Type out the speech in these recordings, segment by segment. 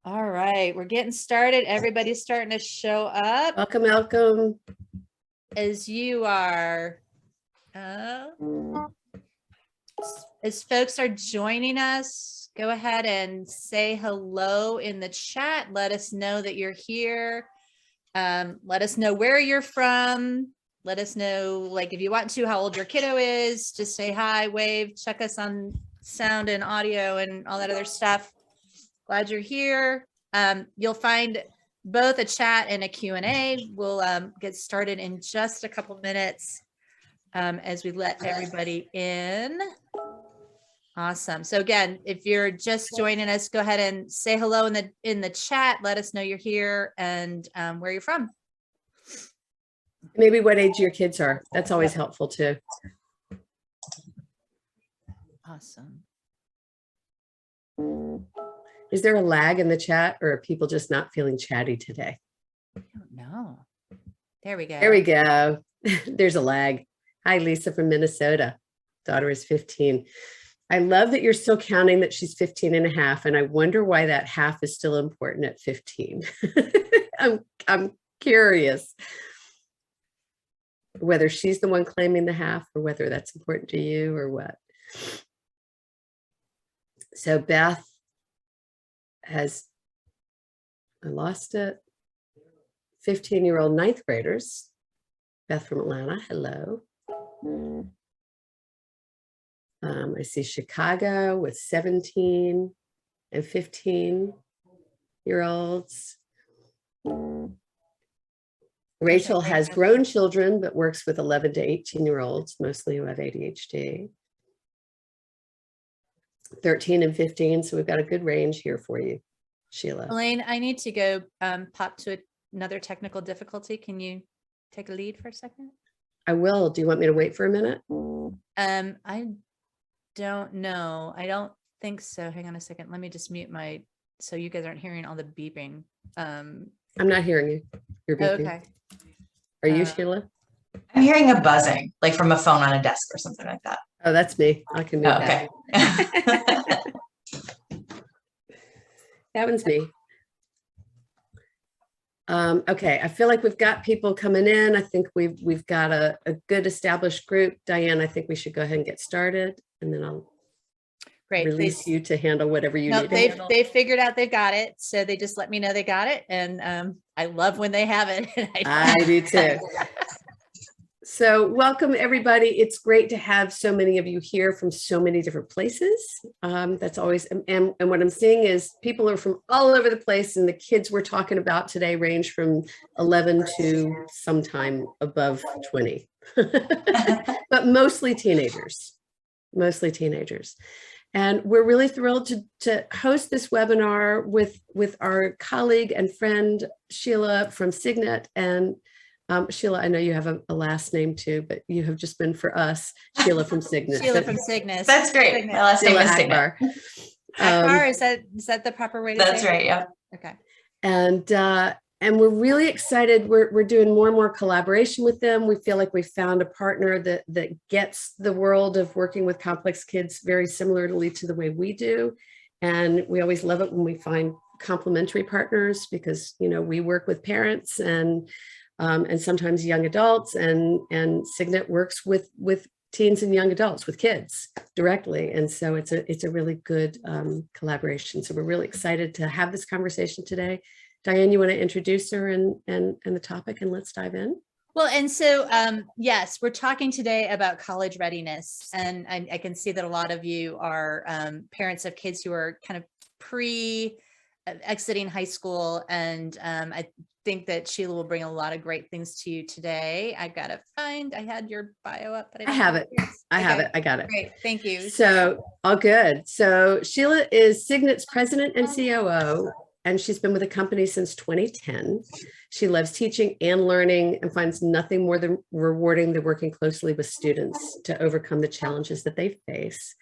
All right, we're getting started. Everybody's starting to show up. Welcome, welcome. As you are, as folks are joining us, go ahead and say hello in the chat. Let us know that you're here. Let us know where you're from. Let us know, like, if you want to, how old your kiddo is. Just say hi, wave, check us on sound and audio and all that other stuff. Glad you're here. You'll find both a chat and a Q&A. We'll get started in just a couple minutes as we let everybody in. Awesome. So again, if you're just joining us, go ahead and say hello in the chat. Let us know you're here and where you're from. Maybe what age your kids are. That's always helpful too. Awesome. Is there a lag in the chat, or are people just not feeling chatty today? I don't know. There we go. There we go. There's a lag. Hi, Lisa from Minnesota. Daughter is 15. I love that you're still counting that she's 15 and a half, and I wonder why that half is still important at 15. I'm curious whether she's the one claiming the half or whether that's important to you or what. So Beth has, I lost it, 15-year-old ninth graders. Beth from Atlanta, hello. I see Chicago with 17 and 15-year-olds. Rachel has grown children, but works with 11 to 18-year-olds, mostly who have ADHD. 13 and 15, so we've got a good range here for you, Sheila. Elaine, I need to go pop to another technical difficulty. Can you take a lead for a second? I will. Do you want me to wait for a minute? I don't know. I don't think so. Hang on a second. Let me just mute my, so you guys aren't hearing all the beeping. I'm not hearing you. You're beeping. Okay. Are you, Sheila? I'm hearing a buzzing, like from a phone on a desk or something like that. Oh, that's me. I can mute Okay. that. That one's me. Okay, I feel like we've got people coming in. I think we've got a good established group. Diane, I think we should go ahead and get started, and then I'll release you to handle whatever you need to handle. They figured out they've got it, so they just let me know they got it, and I love when they have it. I do too. So welcome everybody. It's great to have so many of you here from so many different places. That's always, and what I'm seeing is people are from all over the place, and the kids we're talking about today range from 11 to sometime above 20, but mostly teenagers. And we're really thrilled to host this webinar with our colleague and friend, Sheila from Signet. And Sheila, I know you have a last name too, but you have just been for us, Sheila from Signet. Sheila from Signet. That's great. Signet. My last name Sheila is Signet. Akbar, is that the proper way to say it? That's right, yeah. Okay. And we're really excited. We're doing more and more collaboration with them. We feel like we found a partner that gets the world of working with complex kids very similarly to the way we do. And we always love it when we find complementary partners, because, you know, we work with parents and sometimes young adults, and Cygnet works with teens and young adults, with kids directly. And so it's a really good collaboration. So we're really excited to have this conversation today. Diane, you want to introduce her and the topic, and let's dive in? Well, and so, yes, we're talking today about college readiness. And I can see that a lot of you are parents of kids who are kind of exiting high school. And I think that Sheila will bring a lot of great things to you today. I've got to find, I had your bio up, but I have it. I have it. I got it. Great. Thank you. So all good. So Sheila is Cygnet's president and COO, and she's been with the company since 2010. She loves teaching and learning and finds nothing more than rewarding than working closely with students to overcome the challenges that they face.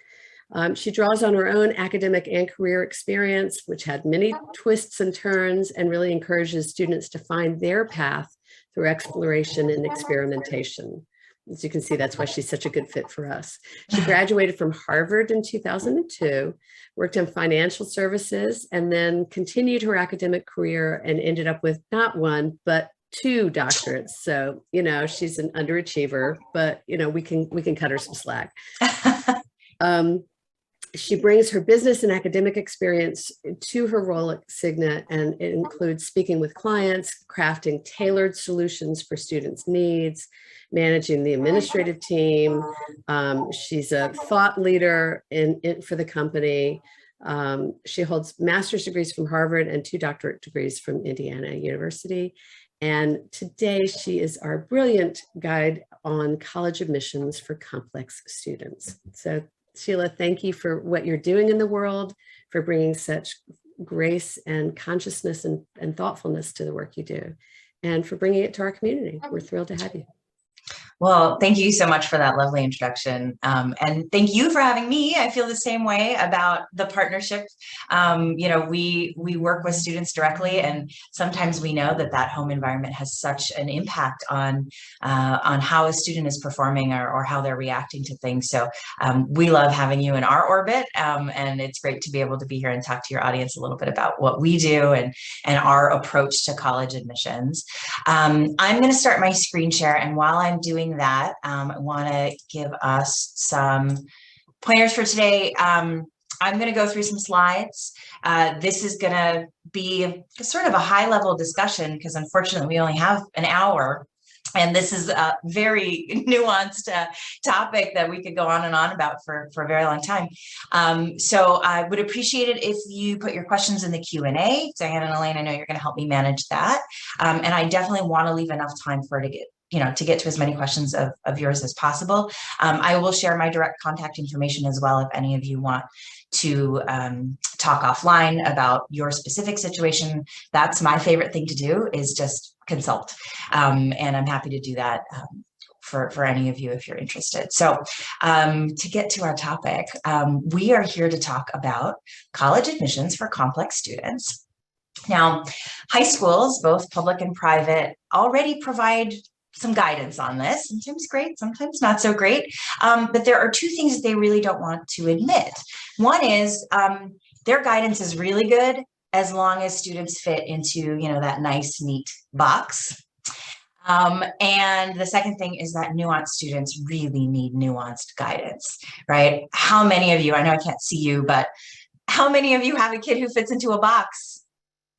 She draws on her own academic and career experience, which had many twists and turns, and really encourages students to find their path through exploration and experimentation. As you can see, that's why she's such a good fit for us. She graduated from Harvard in 2002, worked in financial services, and then continued her academic career and ended up with not one, but 2 doctorates. So, she's an underachiever, but, we can cut her some slack. She brings her business and academic experience to her role at Signet, and it includes speaking with clients, crafting tailored solutions for students' needs, managing the administrative team. She's a thought leader for the company. She holds master's degrees from Harvard and 2 doctorate degrees from Indiana University. And today she is our brilliant guide on college admissions for complex students. So Sheila, thank you for what you're doing in the world, for bringing such grace and consciousness and thoughtfulness to the work you do, and for bringing it to our community. We're thrilled to have you. Well, thank you so much for that lovely introduction. And thank you for having me. I feel the same way about the partnership. We work with students directly, and sometimes we know that home environment has such an impact on how a student is performing or how they're reacting to things. So we love having you in our orbit, and it's great to be able to be here and talk to your audience a little bit about what we do and our approach to college admissions. I'm going to start my screen share, and while I'm doing that, I want to give us some pointers for today. I'm going to go through some slides. This is going to be sort of a high-level discussion because unfortunately we only have an hour. And this is a very nuanced topic that we could go on and on about for a very long time. So I would appreciate it if you put your questions in the Q&A. Diane and Elaine, I know you're going to help me manage that. And I definitely want to leave enough time for it to get to as many questions of yours as possible. I will share my direct contact information as well if any of you want to talk offline about your specific situation. That's my favorite thing to do, is just consult. And I'm happy to do that for any of you if you're interested. So to get to our topic, we are here to talk about college admissions for complex students. Now, high schools, both public and private, already provide some guidance on this, sometimes great, sometimes not so great. But there are 2 things that they really don't want to admit. One is their guidance is really good as long as students fit into, that nice, neat box. And the second thing is that nuanced students really need nuanced guidance, right? How many of you, I know I can't see you, but how many of you have a kid who fits into a box?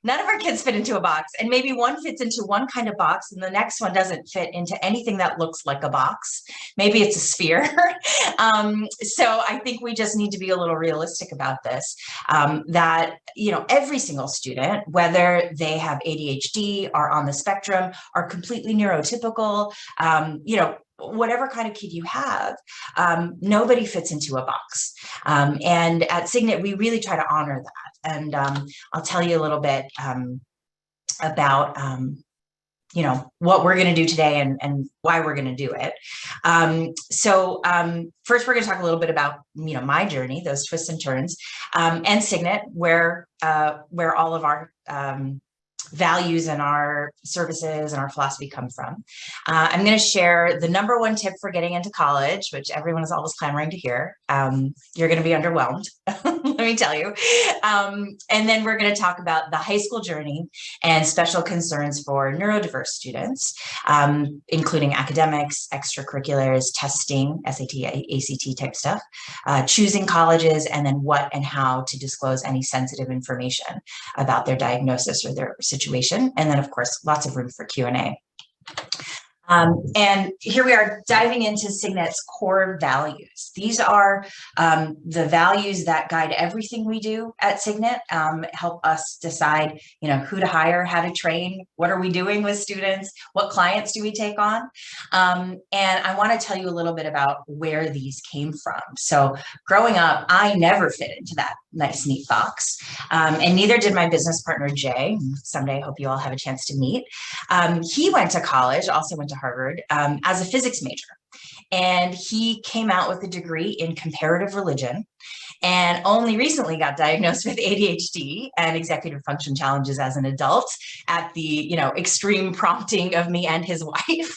None of our kids fit into a box, and maybe one fits into one kind of box and the next one doesn't fit into anything that looks like a box. Maybe it's a sphere. So I think we just need to be a little realistic about this, that, every single student, whether they have ADHD, are on the spectrum, are completely neurotypical, whatever kind of kid you have, nobody fits into a box. And at Cygnet, we really try to honor that. And I'll tell you a little bit about, what we're going to do today and why we're going to do it. So first, we're going to talk a little bit about, my journey, those twists and turns, and Signet, where all of our values and our services and our philosophy come from. I'm going to share the #1 tip for getting into college, which everyone is always clamoring to hear. You're going to be underwhelmed, let me tell you. And then we're going to talk about the high school journey and special concerns for neurodiverse students, including academics, extracurriculars, testing, SAT, ACT type stuff, choosing colleges, and then what and how to disclose any sensitive information about their diagnosis or their situation. And then, of course, lots of room for Q&A. And here we are diving into Cygnet's core values. These are the values that guide everything we do at Cygnet, help us decide, who to hire, how to train, what are we doing with students, what clients do we take on. And I want to tell you a little bit about where these came from. So growing up, I never fit into that nice, neat box. And neither did my business partner, Jay. Someday I hope you all have a chance to meet. He went to college, also went to Harvard, as a physics major. and he came out with a degree in comparative religion, and only recently got diagnosed with ADHD and executive function challenges as an adult at the extreme prompting of me and his wife.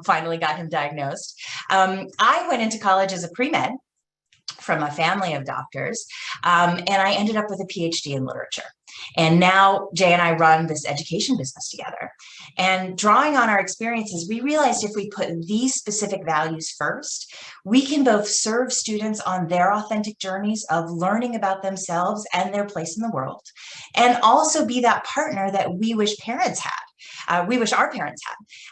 Finally got him diagnosed. I went into college as a pre-med from a family of doctors, and I ended up with a PhD in literature. And now Jay and I run this education business together. And drawing on our experiences, we realized if we put these specific values first, we can both serve students on their authentic journeys of learning about themselves and their place in the world, and also be that partner that we wish parents had. We wish our parents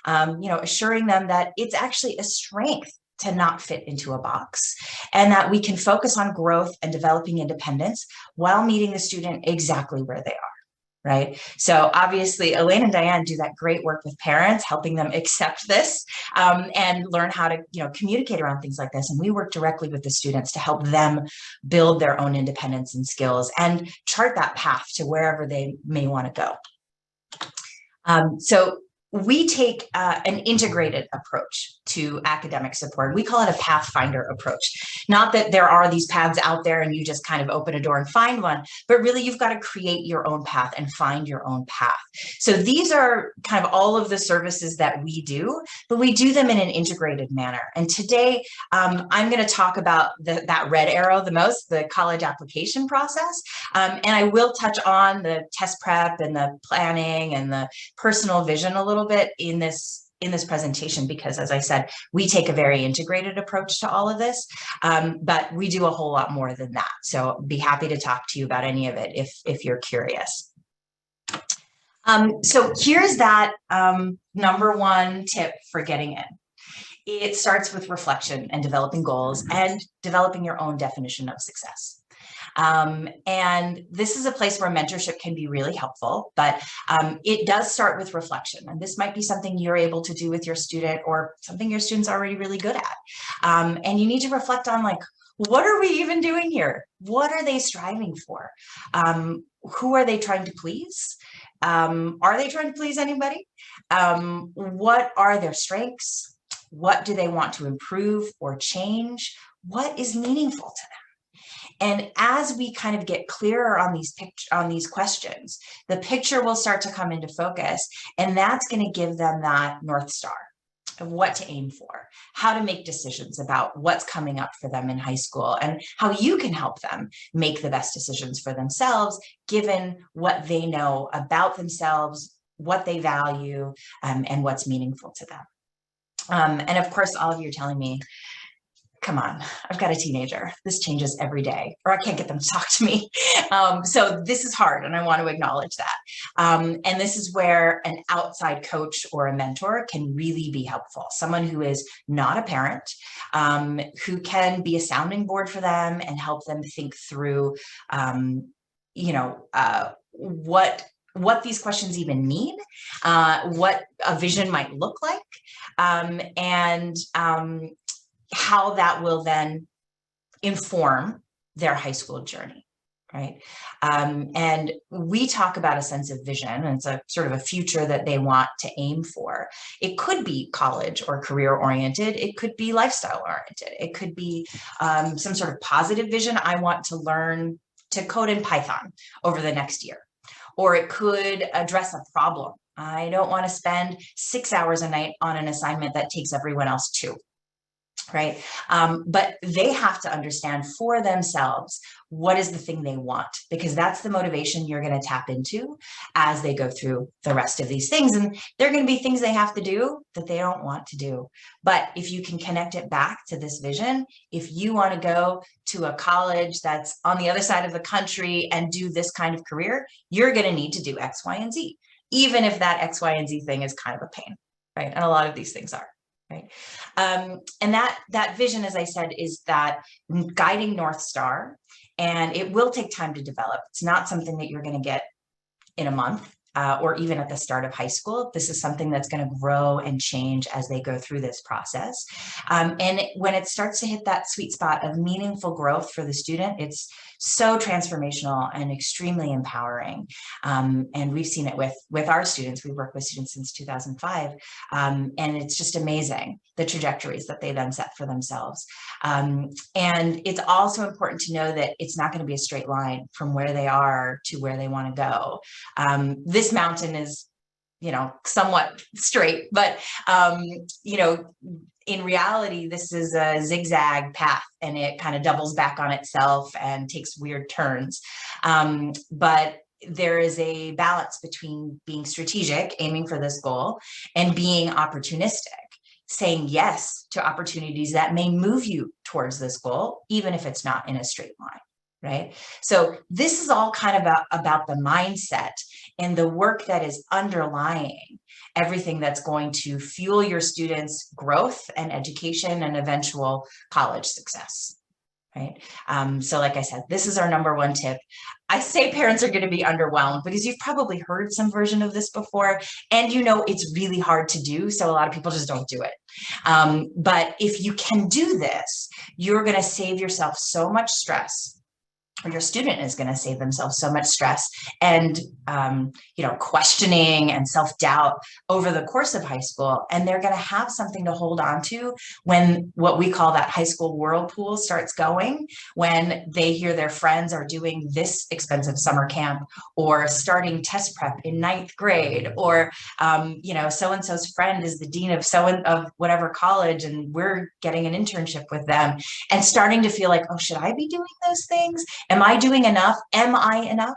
had, assuring them that it's actually a strength to not fit into a box, and that we can focus on growth and developing independence while meeting the student exactly where they are, right? So obviously, Elaine and Diane do that great work with parents, helping them accept this and learn how to, communicate around things like this. And we work directly with the students to help them build their own independence and skills and chart that path to wherever they may want to go. So we take an integrated approach to academic support. We call it a Pathfinder approach. Not that there are these paths out there and you just kind of open a door and find one, but really you've got to create your own path and find your own path. So these are kind of all of the services that we do, but we do them in an integrated manner. And today I'm going to talk about that red arrow the most, the college application process. And I will touch on the test prep and the planning and the personal vision a little bit in this presentation, because as I said, we take a very integrated approach to all of this, but we do a whole lot more than that. So be happy to talk to you about any of it if you're curious. So here's that number one tip for getting in. It starts with reflection and developing goals and developing your own definition of success. And this is a place where mentorship can be really helpful, but it does start with reflection. And this might be something you're able to do with your student or something your student's already really good at. And you need to reflect on, like, what are we even doing here? What are they striving for? Who are they trying to please? Are they trying to please anybody? What are their strengths? What do they want to improve or change? What is meaningful to them? And as we kind of get clearer on these questions, the picture will start to come into focus, and that's going to give them that North Star of what to aim for, how to make decisions about what's coming up for them in high school, and how you can help them make the best decisions for themselves, given what they know about themselves, what they value, and what's meaningful to them. And of course, all of you are telling me, come on, I've got a teenager. This changes every day, or I can't get them to talk to me. So this is hard, and I want to acknowledge that. And this is where an outside coach or a mentor can really be helpful. Someone who is not a parent, who can be a sounding board for them and help them think through, what these questions even mean, what a vision might look like, and how that will then inform their high school journey, right? And we talk about a sense of vision, and it's a sort of a future that they want to aim for. It could be college or career oriented. It could be lifestyle oriented. It could be some sort of positive vision. I want to learn to code in Python over the next year. Or it could address a problem. I don't want to spend 6 hours a night on an assignment that takes everyone else 2. Right? But they have to understand for themselves what is the thing they want, because that's the motivation you're going to tap into as they go through the rest of these things. And there are going to be things they have to do that they don't want to do. But if you can connect it back to this vision, if you want to go to a college that's on the other side of the country and do this kind of career, you're going to need to do X, Y, and Z, even if that X, Y, and Z thing is kind of a pain, right? And a lot of these things are. Right. And that vision, as I said, is that guiding North Star, and it will take time to develop. It's not something that you're going to get in a month. or even at the start of high school. This is something that's going to grow and change as they go through this process. And when it starts to hit that sweet spot of meaningful growth for the student, it's so transformational and extremely empowering. And we've seen it with our students. We've worked with students since 2005. And it's just amazing, the trajectories that they then set for themselves. And it's also important to know that it's not going to be a straight line from where they are to where they want to go. This mountain is, somewhat straight, but, in reality, this is a zigzag path, and it kind of doubles back on itself and takes weird turns. But there is a balance between being strategic, aiming for this goal, and being opportunistic, saying yes to opportunities that may move you towards this goal, even if it's not in a straight line. Right? So this is all kind of about the mindset and the work that is underlying everything that's going to fuel your students' growth and education and eventual college success. Right? So like I said, this is our number one tip. I say parents are going to be underwhelmed because you've probably heard some version of this before, and it's really hard to do. So a lot of people just don't do it. But if you can do this, you're going to save yourself so much stress, or your student is going to save themselves so much stress and, questioning and self-doubt over the course of high school. And they're going to have something to hold on to when what we call that high school whirlpool starts going, when they hear their friends are doing this expensive summer camp, or starting test prep in 9th grade, or, so-and-so's friend is the dean of whatever college, and we're getting an internship with them, and starting to feel like, oh, should I be doing those things? Am I doing enough? Am I enough?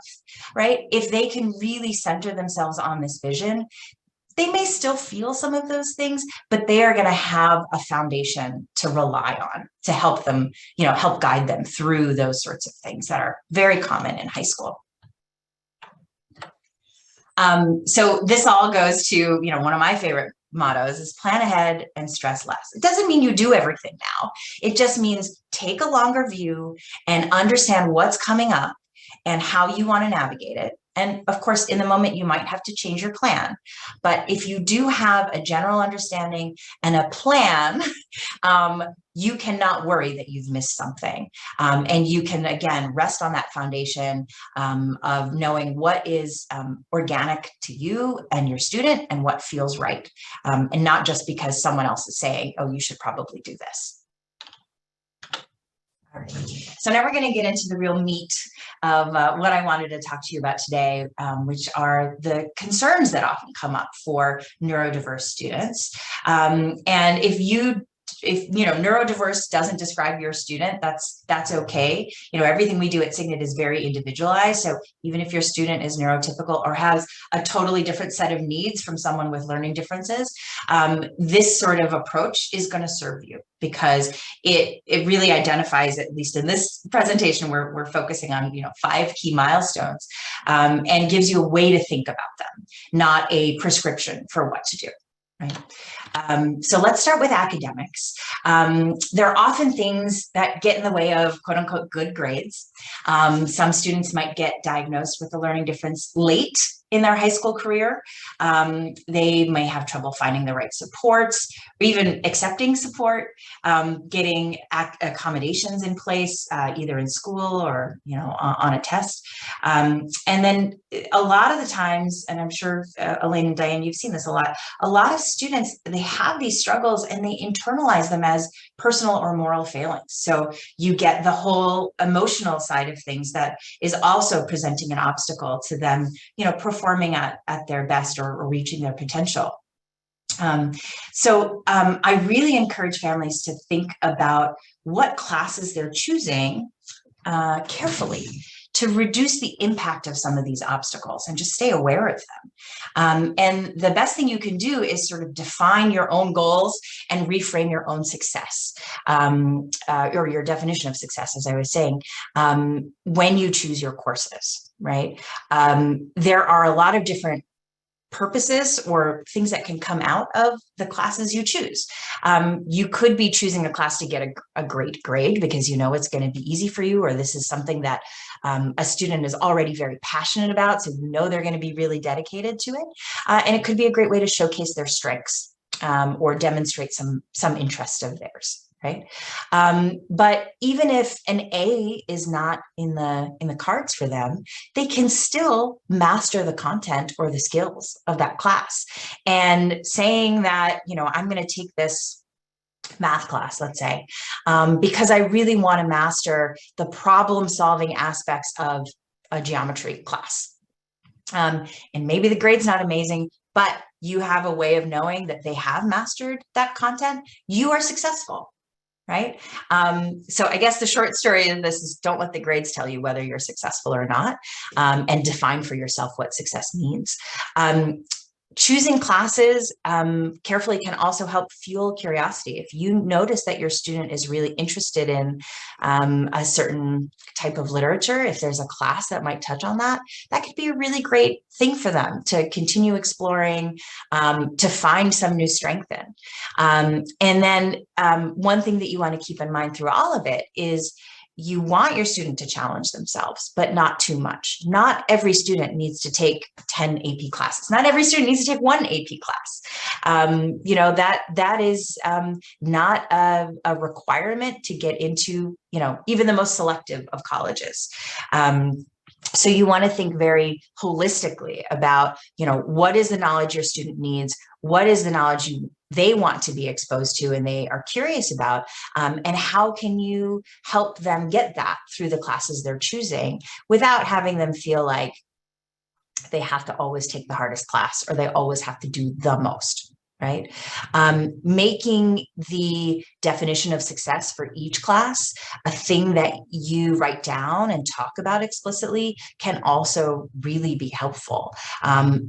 Right? If they can really center themselves on this vision, they may still feel some of those things, but they are going to have a foundation to rely on to help them, help guide them through those sorts of things that are very common in high school. So this all goes to, one of my favorite mottos is plan ahead and stress less. It doesn't mean you do everything now. It just means take a longer view and understand what's coming up and how you want to navigate it. And of course, in the moment, you might have to change your plan. But if you do have a general understanding and a plan, you cannot worry that you've missed something. And you can, again, rest on that foundation of knowing what is organic to you and your student and what feels right. And not just because someone else is saying, oh, you should probably do this. All right. So now we're going to get into the real meat of what I wanted to talk to you about today, which are the concerns that often come up for neurodiverse students. And if neurodiverse doesn't describe your student, that's okay. Everything we do at Signet is very individualized. So even if your student is neurotypical or has a totally different set of needs from someone with learning differences, this sort of approach is going to serve you, because it really identifies, at least in this presentation, we're focusing on 5 key milestones, and gives you a way to think about them, not a prescription for what to do. Right. So let's start with academics. There are often things that get in the way of quote unquote good grades. Some students might get diagnosed with a learning difference late in their high school career. They may have trouble finding the right supports, or even accepting support, getting accommodations in place, either in school or on a test. And then a lot of the times, and I'm sure Elaine and Diane, you've seen this a lot of students, they have these struggles and they internalize them as personal or moral failings. So you get the whole emotional side of things that is also presenting an obstacle to them, performing at their best or reaching their potential. So I really encourage families to think about what classes they're choosing carefully to reduce the impact of some of these obstacles and just stay aware of them. And the best thing you can do is sort of define your own goals and reframe your own success, or your definition of success, as I was saying, when you choose your courses, right? There are a lot of different purposes or things that can come out of the classes you choose. You could be choosing a class to get a great grade because you know it's going to be easy for you, or this is something that a student is already very passionate about, so you know they're going to be really dedicated to it. And it could be a great way to showcase their strengths or demonstrate some interest of theirs. Right. But even if an A is not in the cards for them, they can still master the content or the skills of that class. And saying that, you know, I'm going to take this math class, let's say, because I really want to master the problem solving aspects of a geometry class. And maybe the grade's not amazing, but you have a way of knowing that they have mastered that content. You are successful. Right. So I guess the short story of this is don't let the grades tell you whether you're successful or not, and define for yourself what success means. Choosing classes carefully can also help fuel curiosity. If you notice that your student is really interested in a certain type of literature, if there's a class that might touch on that, that could be a really great thing for them to continue exploring, to find some new strength in. And then one thing that you want to keep in mind through all of it is you want your student to challenge themselves, but not too much. Not every student needs to take 10 AP classes. Not every student needs to take one AP class. You know, that is not a requirement to get into, you know, even the most selective of colleges. So you want to think very holistically about, you know, what is the knowledge your student needs? What is the knowledge they want to be exposed to and they are curious about? And how can you help them get that through the classes they're choosing without having them feel like they have to always take the hardest class or they always have to do the most? Right? Making the definition of success for each class a thing that you write down and talk about explicitly can also really be helpful.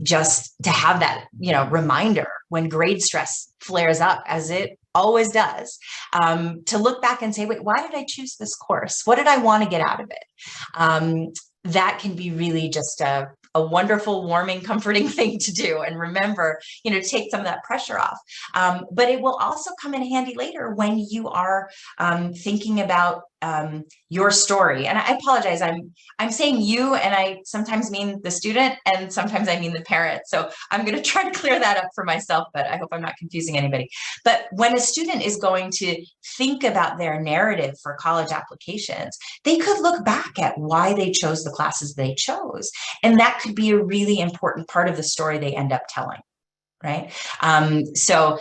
Just to have that, you know, reminder when grade stress flares up, as it always does, to look back and say, wait, why did I choose this course? What did I want to get out of it? That can be really just a wonderful, warming, comforting thing to do. And remember, you know, take some of that pressure off. But it will also come in handy later when you are thinking about your story. And I apologize, I'm saying you, and I sometimes mean the student and sometimes I mean the parent. So I'm going to try to clear that up for myself, but I hope I'm not confusing anybody. But when a student is going to think about their narrative for college applications, they could look back at why they chose the classes they chose. And that could be a really important part of the story they end up telling, right? So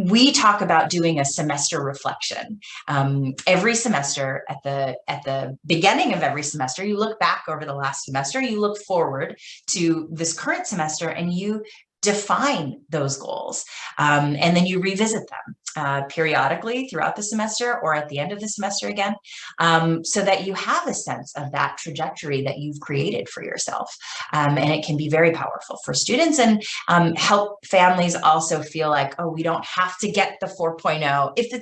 we talk about doing a semester reflection. Every semester, at the beginning of every semester, you look back over the last semester, you look forward to this current semester, and you define those goals. And then you revisit them periodically throughout the semester or at the end of the semester again, so that you have a sense of that trajectory that you've created for yourself. And it can be very powerful for students and help families also feel like, oh, we don't have to get the 4.0. If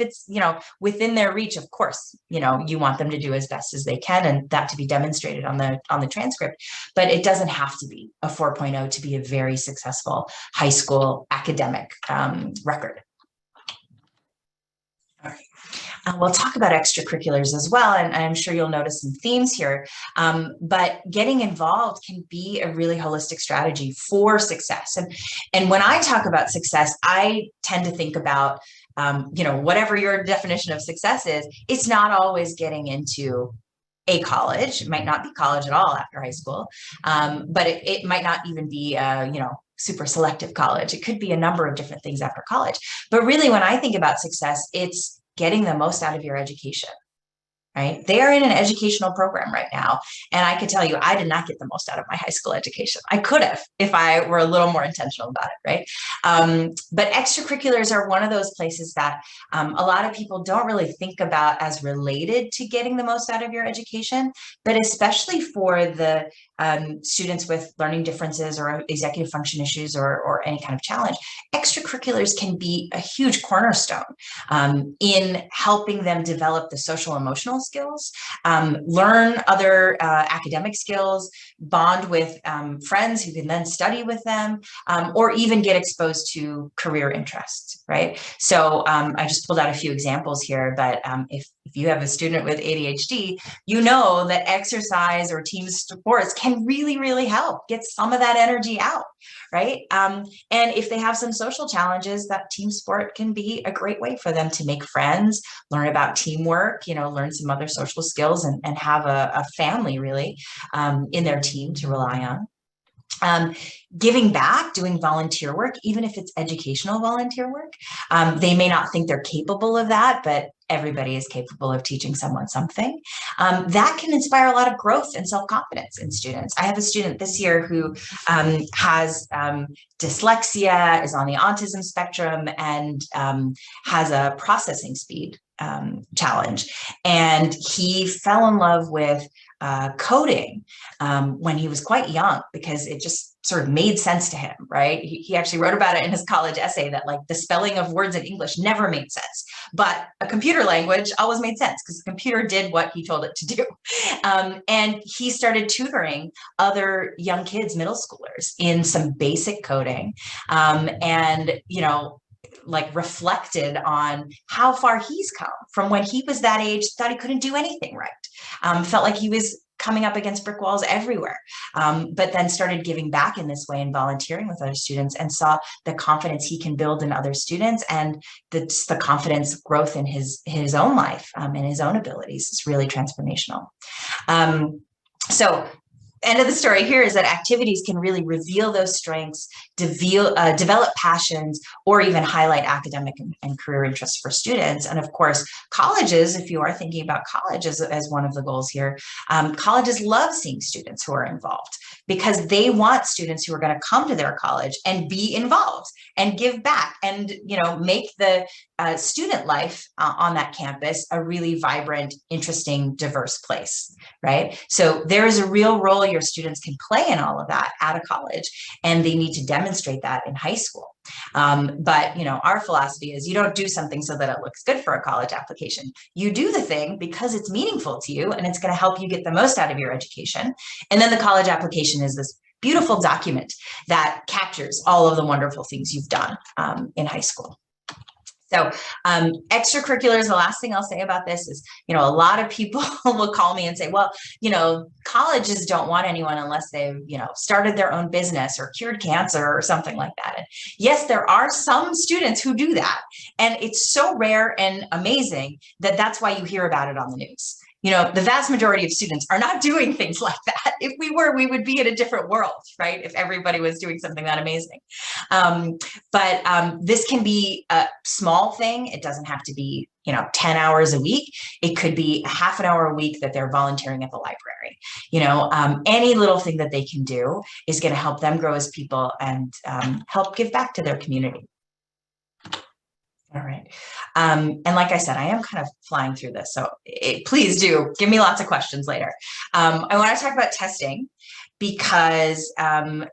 it's, you know, within their reach, of course, you know, you want them to do as best as they can and that to be demonstrated on the transcript, but it doesn't have to be a 4.0 to be a very successful high school academic record. All right. We'll talk about extracurriculars as well, and I'm sure you'll notice some themes here, but getting involved can be a really holistic strategy for success. And when I talk about success, I tend to think about, you know, whatever your definition of success is, it's not always getting into a college. It might not be college at all after high school, but it might not even be, you know, super selective college. It could be a number of different things after college. But really, when I think about success, it's getting the most out of your education, right? They are in an educational program right now. And I could tell you, I did not get the most out of my high school education. I could have if I were a little more intentional about it, right? But extracurriculars are one of those places that a lot of people don't really think about as related to getting the most out of your education, but especially for the students with learning differences or executive function issues or any kind of challenge, extracurriculars can be a huge cornerstone in helping them develop the social emotional skills, learn other academic skills, bond with friends who can then study with them, or even get exposed to career interests, right? So I just pulled out a few examples here, but if you have a student with ADHD, you know that exercise or team sports can really, really help get some of that energy out, right? And if they have some social challenges, that team sport can be a great way for them to make friends, learn about teamwork, learn some other social skills, and have a family really in their team to rely on. Giving back, doing volunteer work, even if it's educational volunteer work. They may not think they're capable of that, but everybody is capable of teaching someone something. That can inspire a lot of growth and self-confidence in students. I have a student this year who has dyslexia, is on the autism spectrum, and has a processing speed challenge. And he fell in love with coding when he was quite young, because it just sort of made sense to him, right? He actually wrote about it in his college essay that like the spelling of words in English never made sense, but a computer language always made sense because the computer did what he told it to do. And he started tutoring other young kids, middle schoolers, in some basic coding, and like reflected on how far he's come from when he was that age, thought he couldn't do anything right, felt like he was coming up against brick walls everywhere, but then started giving back in this way and volunteering with other students, and saw the confidence he can build in other students, and the confidence growth in his own life and his own abilities is really transformational. So end of the story here is that activities can really reveal those strengths, develop passions, or even highlight academic and career interests for students. And of course, colleges, if you are thinking about college as one of the goals here, colleges love seeing students who are involved, because they want students who are going to come to their college and be involved and give back and, make the student life on that campus a really vibrant, interesting, diverse place, right? So there is a real role your students can play in all of that at a college, and they need to demonstrate that in high school. But our philosophy is you don't do something so that it looks good for a college application. You do the thing because it's meaningful to you and it's going to help you get the most out of your education. And then the college application is this beautiful document that captures all of the wonderful things you've done in high school. So extracurriculars, the last thing I'll say about this is, a lot of people will call me and say, well, colleges don't want anyone unless they've, started their own business or cured cancer or something like that. And yes, there are some students who do that. And it's so rare and amazing that that's why you hear about it on the news. The vast majority of students are not doing things like that. If we were, we would be in a different world, right? If everybody was doing something that amazing. But this can be a small thing. It doesn't have to be, 10 hours a week. It could be a half an hour a week that they're volunteering at the library. Any little thing that they can do is going to help them grow as people and help give back to their community. All right. And like I said, I am kind of flying through this, so please do give me lots of questions later. I want to talk about testing, because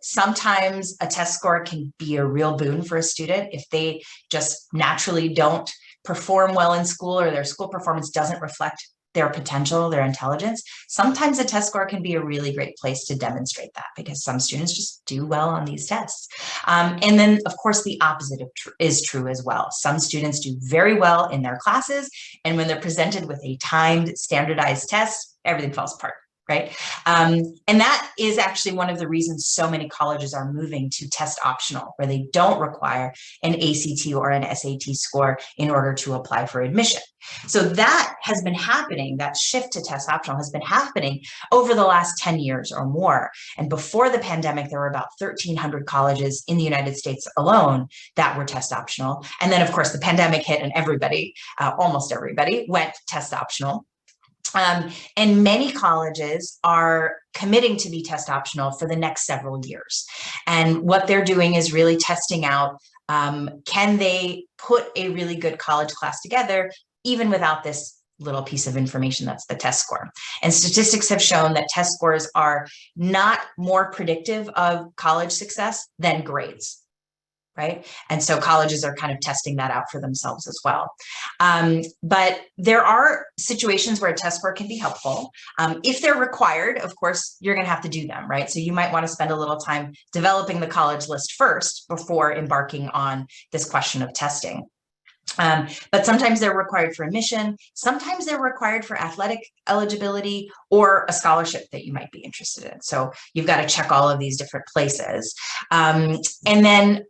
sometimes a test score can be a real boon for a student if they just naturally don't perform well in school, or their school performance doesn't reflect their potential, their intelligence. Sometimes a test score can be a really great place to demonstrate that, because some students just do well on these tests. And then, of course, the opposite is true as well. Some students do very well in their classes, and when they're presented with a timed, standardized test, everything falls apart. Right. And that is actually one of the reasons so many colleges are moving to test optional, where they don't require an ACT or an SAT score in order to apply for admission. So that has been happening. That shift to test optional has been happening over the last 10 years or more. And before the pandemic, there were about 1,300 colleges in the United States alone that were test optional. And then, of course, the pandemic hit and everybody, almost everybody, went test optional. And many colleges are committing to be test optional for the next several years. And what they're doing is really testing out, can they put a really good college class together, even without this little piece of information that's the test score. And statistics have shown that test scores are not more predictive of college success than grades. right? And so colleges are kind of testing that out for themselves as well. But there are situations where test score can be helpful. If they're required, of course, you're going to have to do them, right? So you might want to spend a little time developing the college list first before embarking on this question of testing. But sometimes they're required for admission. Sometimes they're required for athletic eligibility or a scholarship that you might be interested in. So you've got to check all of these different places. And then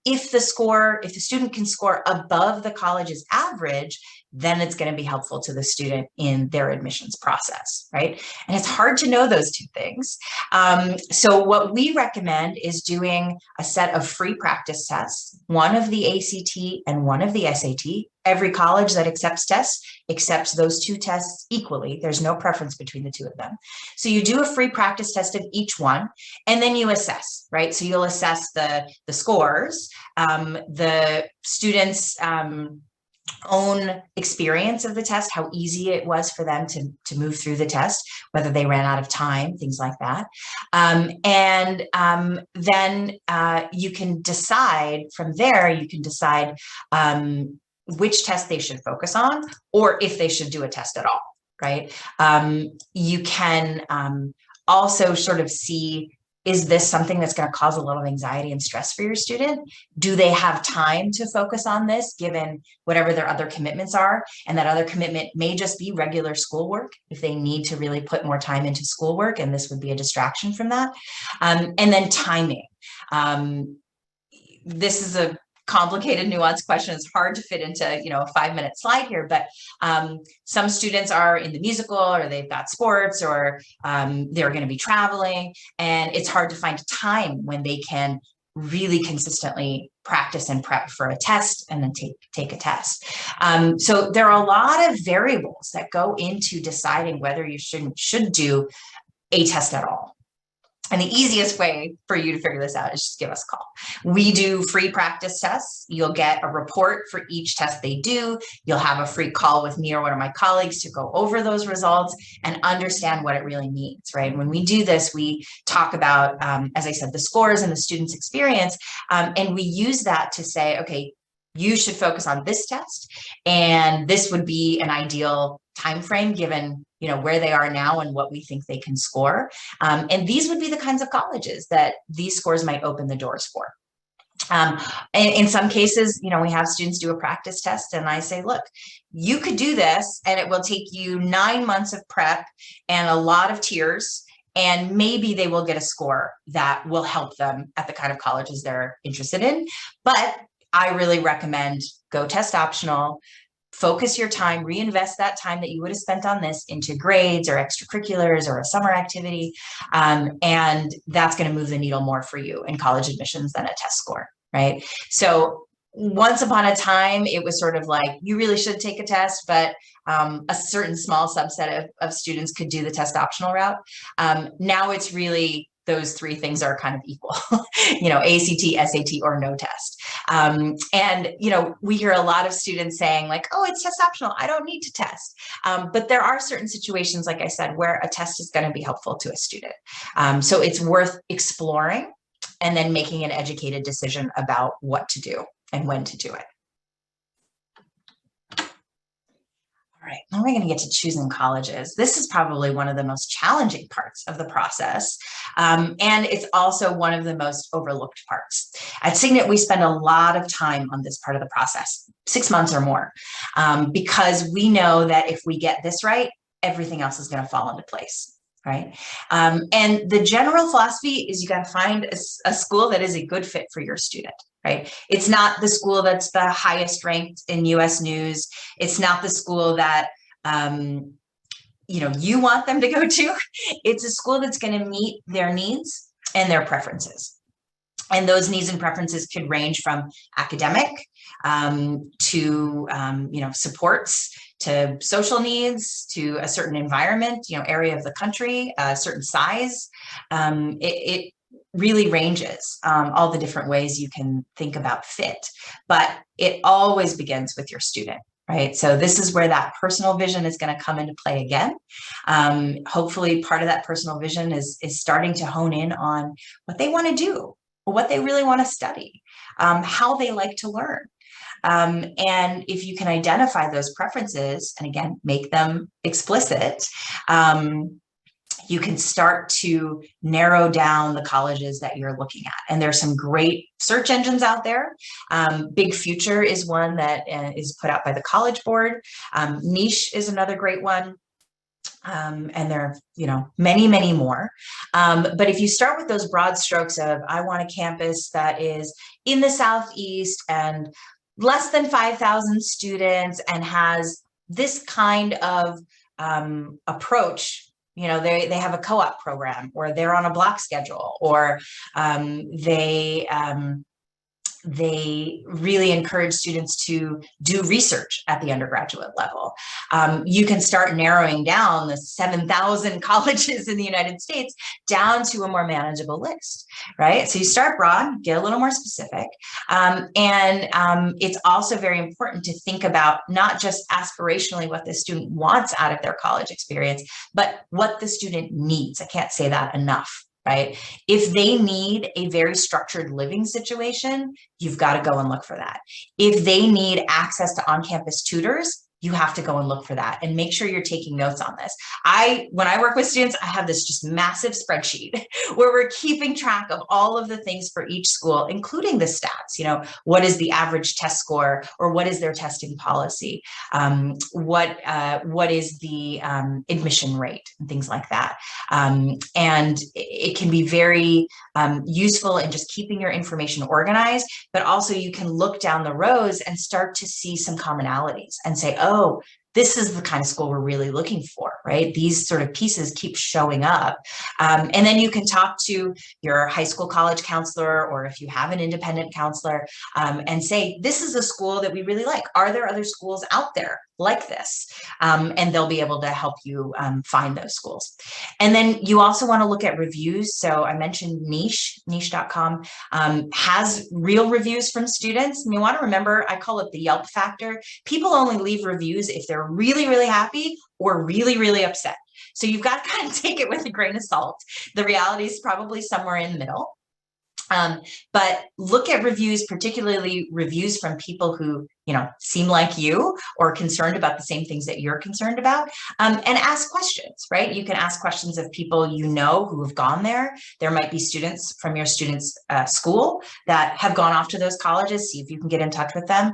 if the student can score above the college's average, then it's going to be helpful to the student in their admissions process, right? And it's hard to know those two things. So what we recommend is doing a set of free practice tests, one of the ACT and one of the SAT. Every college that accepts tests accepts those two tests equally. There's no preference between the two of them. So you do a free practice test of each one, and then you assess, right? So you'll assess the scores, the students' own experience of the test, how easy it was for them to move through the test, whether they ran out of time, things like that. Then you can decide from there, you can decide which test they should focus on, or if they should do a test at all, right? You can also sort of see, is this something that's going to cause a lot of anxiety and stress for your student? Do they have time to focus on this given whatever their other commitments are? And that other commitment may just be regular schoolwork if they need to really put more time into schoolwork, and this would be a distraction from that. And then timing. This is a complicated, nuanced question. It's hard to fit into, a 5-minute slide here, but some students are in the musical, or they've got sports, or they're going to be traveling, and it's hard to find time when they can really consistently practice and prep for a test and then take a test. So there are a lot of variables that go into deciding whether you should do a test at all. And the easiest way for you to figure this out is just give us a call. We do free practice tests. You'll get a report for each test they do. You'll have a free call with me or one of my colleagues to go over those results and understand what it really means, right? And when we do this, we talk about, as I said, the scores and the student's experience, and we use that to say, okay, you should focus on this test, and this would be an ideal time frame given where they are now and what we think they can score. And these would be the kinds of colleges that these scores might open the doors for. In some cases, we have students do a practice test, and I say, look, you could do this, and it will take you 9 months of prep and a lot of tears, and maybe they will get a score that will help them at the kind of colleges they're interested in. But I really recommend go test optional, focus your time, reinvest that time that you would have spent on this into grades or extracurriculars or a summer activity. And that's going to move the needle more for you in college admissions than a test score, right? So once upon a time, it was sort of like, you really should take a test, but a certain small subset of students could do the test optional route. Now it's really, those three things are kind of equal, ACT, SAT, or no test. And, we hear a lot of students saying like, oh, it's test optional, I don't need to test. But there are certain situations, like I said, where a test is going to be helpful to a student. So it's worth exploring and then making an educated decision about what to do and when to do it. All right, now we're going to get to choosing colleges. This is probably one of the most challenging parts of the process. And it's also one of the most overlooked parts. At Signet, we spend a lot of time on this part of the process, 6 months or more, because we know that if we get this right, everything else is going to fall into place, right? And the general philosophy is you got to find a school that is a good fit for your student. Right? It's not the school that's the highest ranked in US News. It's not the school that you want them to go to. It's a school that's going to meet their needs and their preferences. And those needs and preferences could range from academic to supports, to social needs, to a certain environment, area of the country, a certain size. It really ranges, all the different ways you can think about fit, but it always begins with your student, right? So this is where that personal vision is going to come into play again. Hopefully part of that personal vision is starting to hone in on what they want to do, what they really want to study, how they like to learn. And if you can identify those preferences and again, make them explicit, you can start to narrow down the colleges that you're looking at. And there's some great search engines out there. Big Future is one that is put out by the College Board. Niche is another great one. And there are, you know, many, many more. But if you start with those broad strokes of, I want a campus that is in the Southeast and less than 5,000 students and has this kind of approach, you know, they have a co-op program, or they're on a block schedule, or they really encourage students to do research at the undergraduate level. You can start narrowing down the 7,000 colleges in the United States down to a more manageable list, right? So you start broad, get a little more specific. It's also very important to think about not just aspirationally what the student wants out of their college experience, but what the student needs. I can't say that enough. Right? If they need a very structured living situation, you've got to go and look for that. If they need access to on-campus tutors, you have to go and look for that and make sure you're taking notes on this. When I work with students, I have this just massive spreadsheet where we're keeping track of all of the things for each school, including the stats. You know, what is the average test score, or what is their testing policy? What is the admission rate, and things like that. And it can be very useful in just keeping your information organized, but also you can look down the rows and start to see some commonalities and say, oh, this is the kind of school we're really looking for, right? These sort of pieces keep showing up. And then you can talk to your high school college counselor, or if you have an independent counselor, and say, this is a school that we really like. Are there other schools out there like this? And they'll be able to help you find those schools. And then you also want to look at reviews. So I mentioned niche.com has real reviews from students. And you want to remember, I call it the Yelp factor. People only leave reviews if they're really, really happy or really, really upset. So you've got to kind of take it with a grain of salt. The reality is probably somewhere in the middle. But look at reviews, particularly reviews from people who, you know, seem like you or concerned about the same things that you're concerned about, and ask questions, right? You can ask questions of people you know who have gone there. There might be students from your students' school that have gone off to those colleges. See if you can get in touch with them.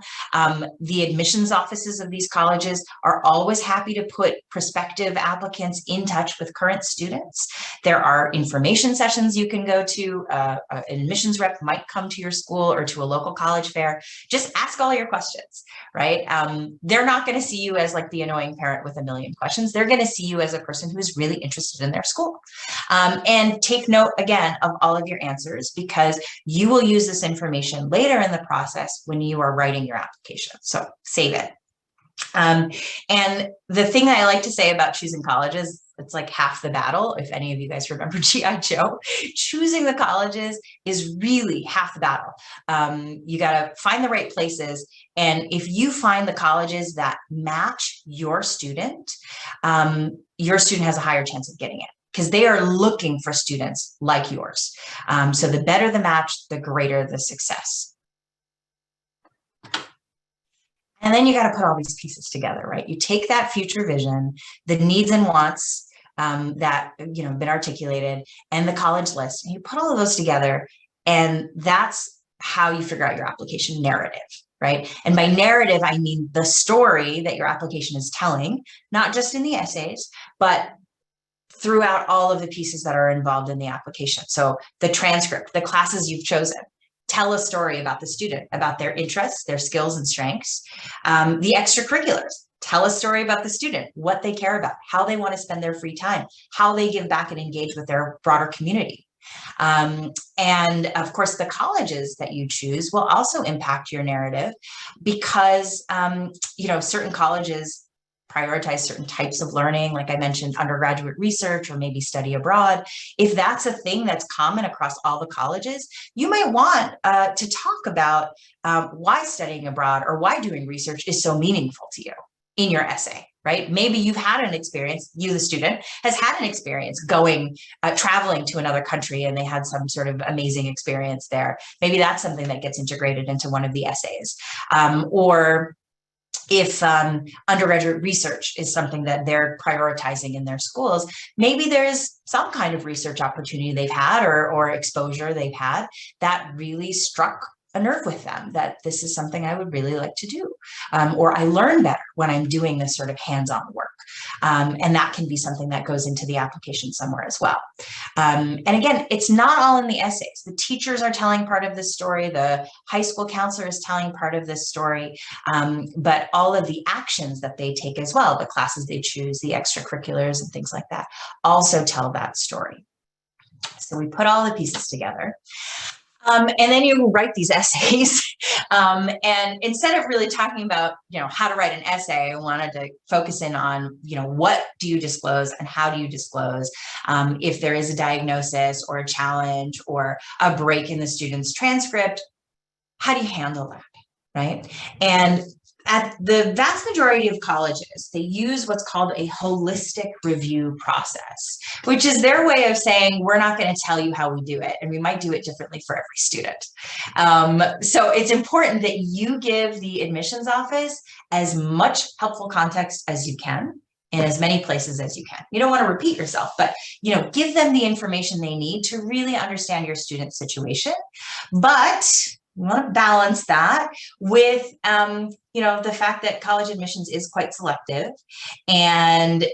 The admissions offices of these colleges are always happy to put prospective applicants in touch with current students. There are information sessions you can go to. An admissions rep might come to your school or to a local college fair. Just ask all your questions, right? They're not going to see you as like the annoying parent with a million questions. They're going to see you as a person who is really interested in their school. And take note again of all of your answers, because you will use this information later in the process when you are writing your application. So save it. And the thing that I like to say about choosing colleges, it's like half the battle. If any of you guys remember G.I. Joe, choosing the colleges is really half the battle. You got to find the right places. And if you find the colleges that match your student has a higher chance of getting it, because they are looking for students like yours. So the better the match, the greater the success. And then you got to put all these pieces together, right? You take that future vision, the needs and wants that, you know, been articulated, and the college list, and you put all of those together, and that's how you figure out your application narrative, right? And by narrative, I mean the story that your application is telling, not just in the essays, but throughout all of the pieces that are involved in the application. So the transcript, the classes you've chosen, tell a story about the student, about their interests, their skills and strengths. The extracurriculars, tell a story about the student, what they care about, how they want to spend their free time, how they give back and engage with their broader community. And of course, the colleges that you choose will also impact your narrative, because, you know, certain colleges prioritize certain types of learning, like I mentioned, undergraduate research or maybe study abroad. If that's a thing that's common across all the colleges, you might want to talk about why studying abroad or why doing research is so meaningful to you in your essay, right? Maybe you've had an experience, you, the student, has had an experience going, traveling to another country, and they had some sort of amazing experience there. Maybe that's something that gets integrated into one of the essays. Or if undergraduate research is something that they're prioritizing in their schools, maybe there's some kind of research opportunity they've had or exposure they've had that really struck a nerve with them, that this is something I would really like to do. Or I learn better when I'm doing this sort of hands-on work. And that can be something that goes into the application somewhere as well. And again, it's not all in the essays. The teachers are telling part of this story. The high school counselor is telling part of this story. But all of the actions that they take as well, the classes they choose, the extracurriculars and things like that, also tell that story. So we put all the pieces together. And then you write these essays. And instead of really talking about, how to write an essay, I wanted to focus in on, what do you disclose and how do you disclose? If there is a diagnosis or a challenge or a break in the student's transcript, how do you handle that, right? And at the vast majority of colleges, they use what's called a holistic review process, which is their way of saying, we're not going to tell you how we do it, and we might do it differently for every student. So it's important that you give the admissions office as much helpful context as you can in as many places as you can. You don't want to repeat yourself, but give them the information they need to really understand your student situation. But you want to balance that with, the fact that college admissions is quite selective, and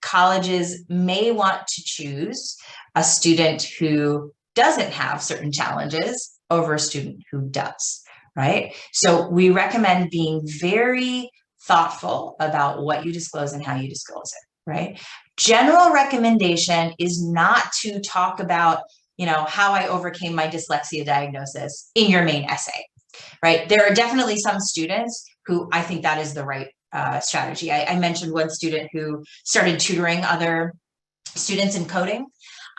colleges may want to choose a student who doesn't have certain challenges over a student who does, right? So we recommend being very thoughtful about what you disclose and how you disclose it, right? General recommendation is not to talk about how I overcame my dyslexia diagnosis in your main essay, right? There are definitely some students who I think that is the right strategy. I mentioned one student who started tutoring other students in coding.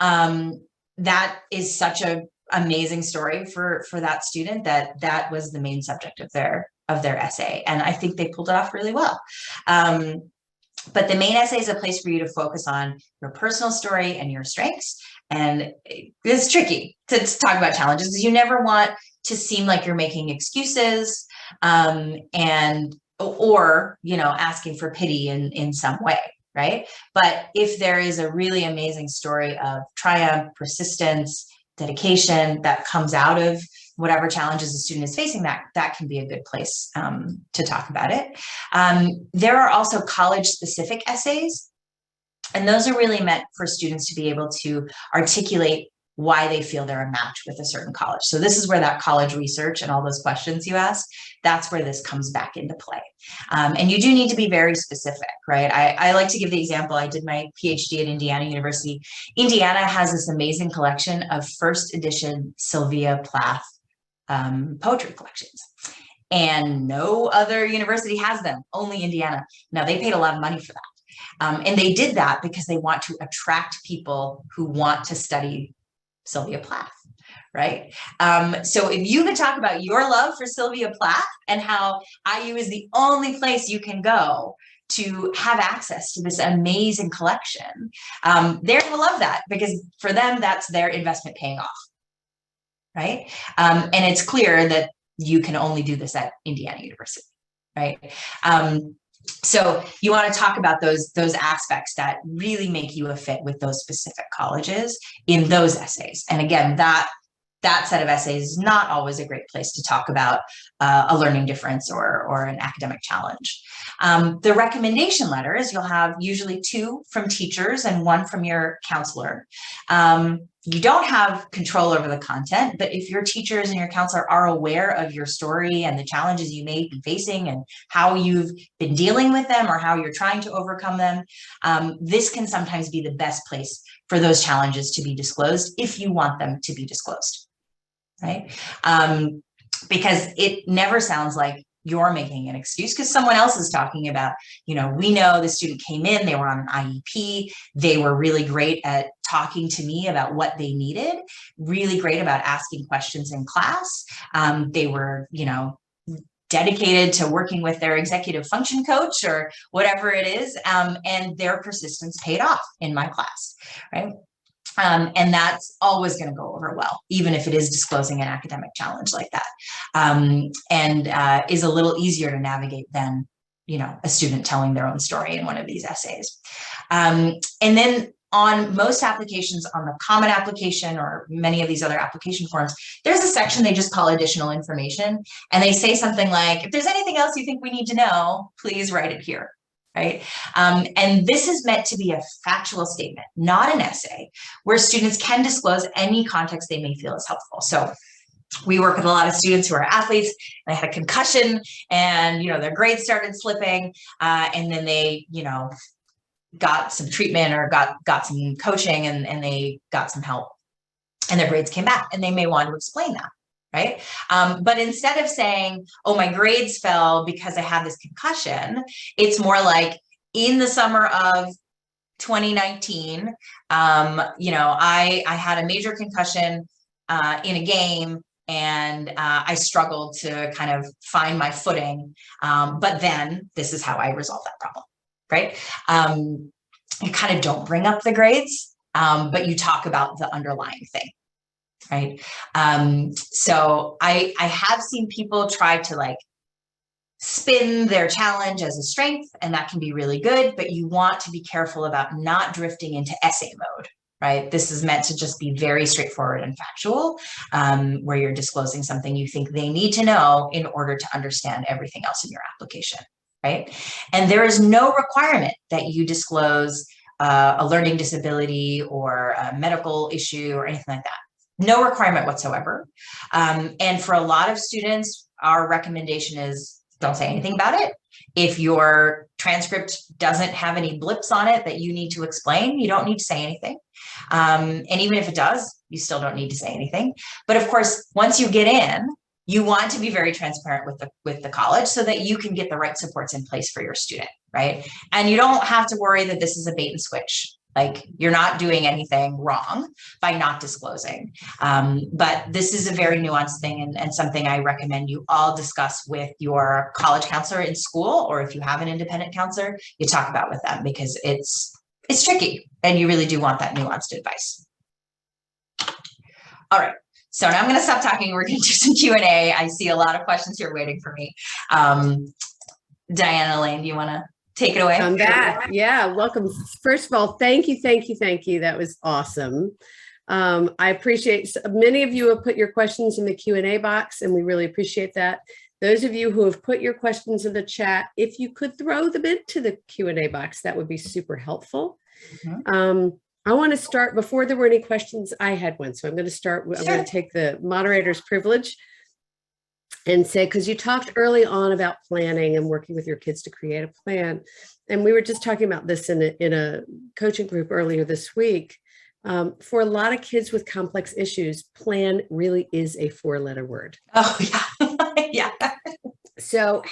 That is such an amazing story for that student that was the main subject of their essay. And I think they pulled it off really well. But the main essay is a place for you to focus on your personal story and your strengths. And it's tricky to talk about challenges because you never want to seem like you're making excuses or asking for pity in some way, right? But if there is a really amazing story of triumph, persistence, dedication that comes out of whatever challenges the student is facing, that can be a good place to talk about it. There are also college-specific essays, and those are really meant for students to be able to articulate why they feel they're a match with a certain college. So this is where that college research and all those questions you ask, that's where this comes back into play. And you do need to be very specific, right? I like to give the example, I did my PhD at Indiana University. Indiana has this amazing collection of first edition Sylvia Plath poetry collections. And no other university has them, only Indiana. Now, they paid a lot of money for that. And they did that because they want to attract people who want to study Sylvia Plath, right? So if you could talk about your love for Sylvia Plath and how IU is the only place you can go to have access to this amazing collection, they're going to love that because for them, that's their investment paying off, right? And it's clear that you can only do this at Indiana University, right? So you want to talk about those aspects that really make you a fit with those specific colleges in those essays. And again, that set of essays is not always a great place to talk about a learning difference or an academic challenge. The recommendation letters, you'll have usually 2 from teachers and 1 from your counselor. You don't have control over the content, but if your teachers and your counselor are aware of your story and the challenges you may be facing and how you've been dealing with them or how you're trying to overcome them, this can sometimes be the best place for those challenges to be disclosed if you want them to be disclosed, right? Because it never sounds like you're making an excuse because someone else is talking about, we know the student came in, they were on an IEP, they were really great at talking to me about what they needed, really great about asking questions in class. They were, dedicated to working with their executive function coach or whatever it is. And their persistence paid off in my class, right? And that's always going to go over well, even if it is disclosing an academic challenge like that, and is a little easier to navigate than, a student telling their own story in one of these essays. And then on most applications, on the common application or many of these other application forms, there's a section they just call additional information. And they say something like, if there's anything else you think we need to know, please write it here. Right? And this is meant to be a factual statement, not an essay, where students can disclose any context they may feel is helpful. So we work with a lot of students who are athletes, and they had a concussion, and their grades started slipping, and then they got some treatment or got some coaching, and they got some help, and their grades came back, and they may want to explain that. Right. But instead of saying, oh, my grades fell because I had this concussion, it's more like, in the summer of 2019, I had a major concussion in a game, and I struggled to kind of find my footing. But then this is how I resolved that problem. Right. You kind of don't bring up the grades, but you talk about the underlying thing. Right. So I have seen people try to spin their challenge as a strength, and that can be really good, but you want to be careful about not drifting into essay mode. Right. This is meant to just be very straightforward and factual, where you're disclosing something you think they need to know in order to understand everything else in your application. Right. And there is no requirement that you disclose a learning disability or a medical issue or anything like that. No requirement whatsoever. And for a lot of students, our recommendation is don't say anything about it. If your transcript doesn't have any blips on it that you need to explain, you don't need to say anything. And even if it does, you still don't need to say anything. But of course, once you get in, you want to be very transparent with the college so that you can get the right supports in place for your student, right? And you don't have to worry that this is a bait and switch. You're not doing anything wrong by not disclosing. But this is a very nuanced thing, and something I recommend you all discuss with your college counselor in school, or if you have an independent counselor, you talk about with them, because it's tricky, and you really do want that nuanced advice. All right. So now I'm going to stop talking. We're going to do some Q&A. I see a lot of questions here waiting for me. Diana, Lane, do you want to take it away? Come back. Yeah, welcome. First of all, thank you. That was awesome. I appreciate, many of you have put your questions in the Q&A box, and we really appreciate that. Those of you who have put your questions in the chat, if you could throw them into the Q&A box, that would be super helpful. Mm-hmm. I want to start, before there were any questions, I had one. So I'm going to start, I'm going to take the moderator's privilege and say, because you talked early on about planning and working with your kids to create a plan. And we were just talking about this in a coaching group earlier this week. For a lot of kids with complex issues, plan really is a 4-letter word. Oh, yeah. Yeah. So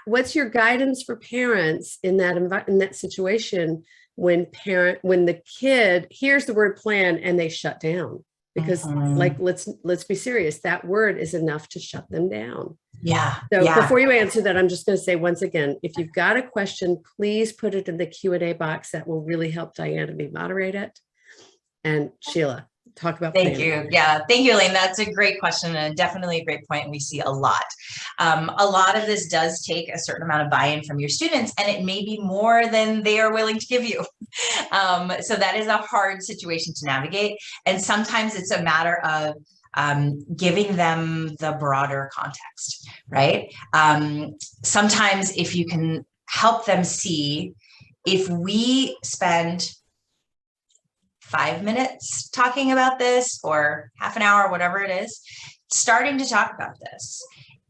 what's your guidance for parents in that situation when the kid hears the word plan and they shut down? Because let's be serious, that word is enough to shut them down. Yeah. So before you answer that, I'm just going to say once again, if you've got a question, please put it in the Q&A box. That will really help Diana me moderate it. And Sheila, talk about Thank you. Yeah. Thank you, Elaine. That's a great question, and definitely a great point. We see a lot. A lot of this does take a certain amount of buy-in from your students, and it may be more than they are willing to give you. So that is a hard situation to navigate. And sometimes it's a matter of giving them the broader context, right? Sometimes if you can help them see, if we spend 5 minutes talking about this, or half an hour, whatever it is, starting to talk about this,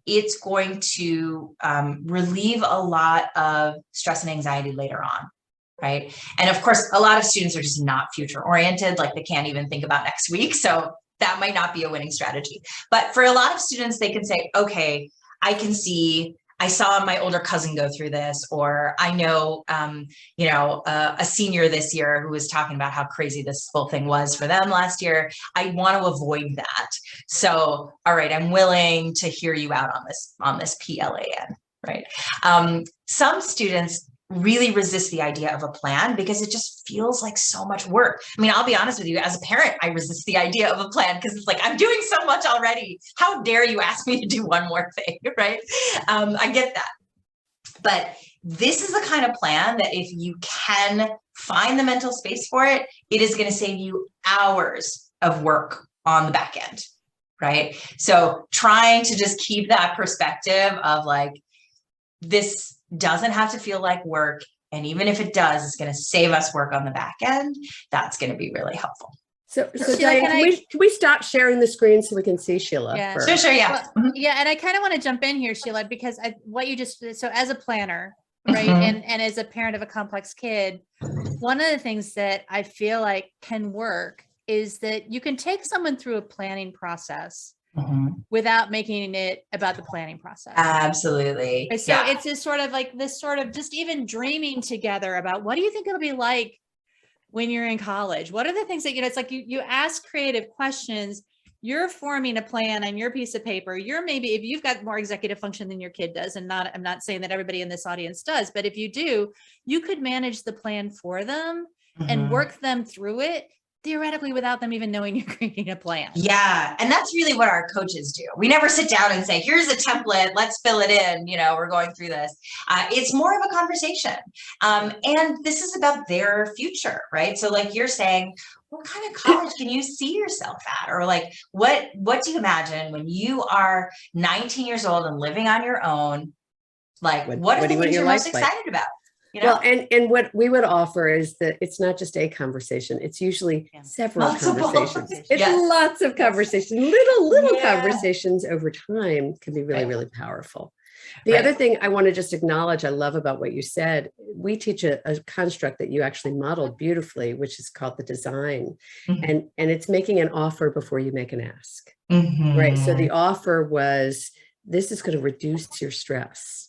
it's going to relieve a lot of stress and anxiety later on, right? And of course, a lot of students are just not future oriented, like they can't even think about next week. So that might not be a winning strategy. But for a lot of students, they can say, okay, I can see I saw my older cousin go through this, or I know, a senior this year who was talking about how crazy this whole thing was for them last year. I want to avoid that. So, all right, I'm willing to hear you out on this PLAN, right? Some students really resist the idea of a plan because it just feels like so much work. I mean, I'll be honest with you, as a parent, I resist the idea of a plan because it's like, I'm doing so much already. How dare you ask me to do one more thing, right? I get that. But this is the kind of plan that if you can find the mental space for it, it is going to save you hours of work on the back end, right? So trying to just keep that perspective of like, this doesn't have to feel like work. And even if it does, it's going to save us work on the back end. That's going to be really helpful. So Sheila, Diane, can we stop sharing the screen so we can see Sheila? Yeah. First? Sure, yeah. Well, yeah, and I kind of want to jump in here, Sheila, because so as a planner, right, and as a parent of a complex kid, one of the things that I feel like can work is that you can take someone through a planning process without making it about the planning process. Absolutely. And so it's just sort of like this sort of just even dreaming together about what do you think it'll be like when you're in college? What are the things that, it's like you ask creative questions, you're forming a plan on your piece of paper. You're maybe, if you've got more executive function than your kid does, and I'm not saying that everybody in this audience does, but if you do, you could manage the plan for them and work them through it theoretically without them even knowing you're creating a plan. Yeah. And that's really what our coaches do. We never sit down and say, here's a template, let's fill it in. We're going through this. It's more of a conversation. And this is about their future, right? So like you're saying, what kind of college can you see yourself at? Or like, what do you imagine when you are 19 years old and living on your own? Like, what are the things you're most excited about? Well, and what we would offer is that it's not just a conversation. It's usually several conversations. It's lots of conversations, little conversations over time can be really, really powerful. The other thing I want to just acknowledge, I love about what you said, we teach a construct that you actually modeled beautifully, which is called the design. And it's making an offer before you make an ask, right? So the offer was, this is going to reduce your stress.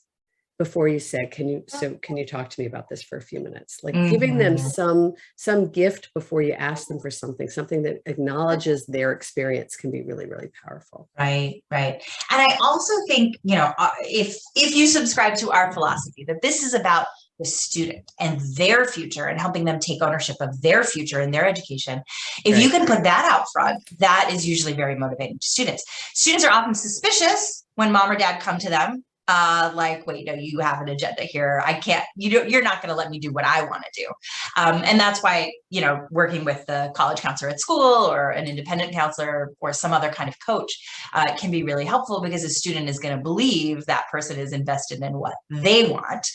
Before you said, can you talk to me about this for a few minutes? Like giving them some gift before you ask them for something that acknowledges their experience can be really, really powerful. Right. And I also think, if you subscribe to our philosophy that this is about the student and their future and helping them take ownership of their future and their education, if you can put that out front, that is usually very motivating to students. Students are often suspicious when mom or dad come to them. Like, wait, no, you have an agenda here. I can't, you're not going to let me do what I want to do. And that's why, working with the college counselor at school or an independent counselor or some other kind of coach can be really helpful because a student is going to believe that person is invested in what they want.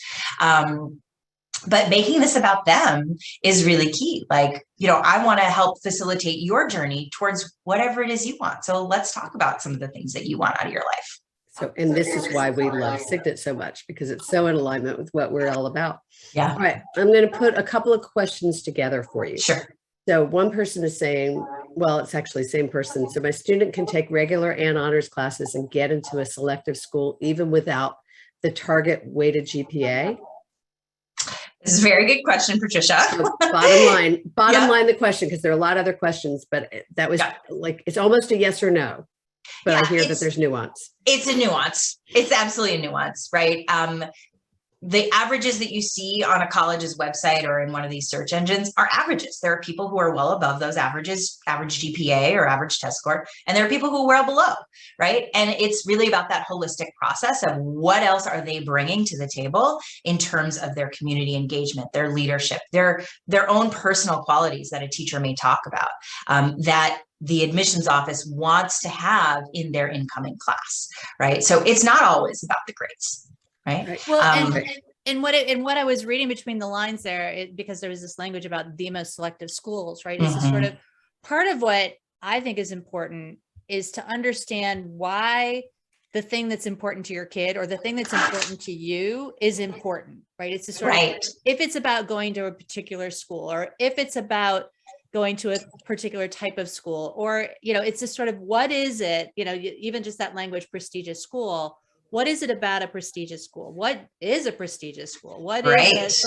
But making this about them is really key. Like, I want to help facilitate your journey towards whatever it is you want. So let's talk about some of the things that you want out of your life. So, and this is why we love Signet so much, because it's so in alignment with what we're all about. Yeah. All right. I'm going to put a couple of questions together for you. Sure. So one person is saying, well, it's actually the same person. So my student can take regular and honors classes and get into a selective school, even without the target weighted GPA. This is a very good question, Patricia. So bottom line, the question, because there are a lot of other questions, but that was like, it's almost a yes or no. But I hear that there's nuance. It's a nuance. It's absolutely a nuance, right? The averages that you see on a college's website or in one of these search engines are averages. There are people who are well above those averages, average GPA or average test score, and there are people who are well below, right? And it's really about that holistic process of what else are they bringing to the table in terms of their community engagement, their leadership, their own personal qualities that a teacher may talk about, that the admissions office wants to have in their incoming class, right? So it's not always about the grades. Right. Well, and what I was reading between the lines there, because there was this language about the most selective schools, right? Is sort of part of what I think is important is to understand why the thing that's important to your kid or the thing that's important to you is important, right? It's a sort of, if it's about going to a particular school or if it's about going to a particular type of school, or, it's just sort of, what is it, even just that language, prestigious school, what is it about a prestigious school? What is a prestigious school? What Right. is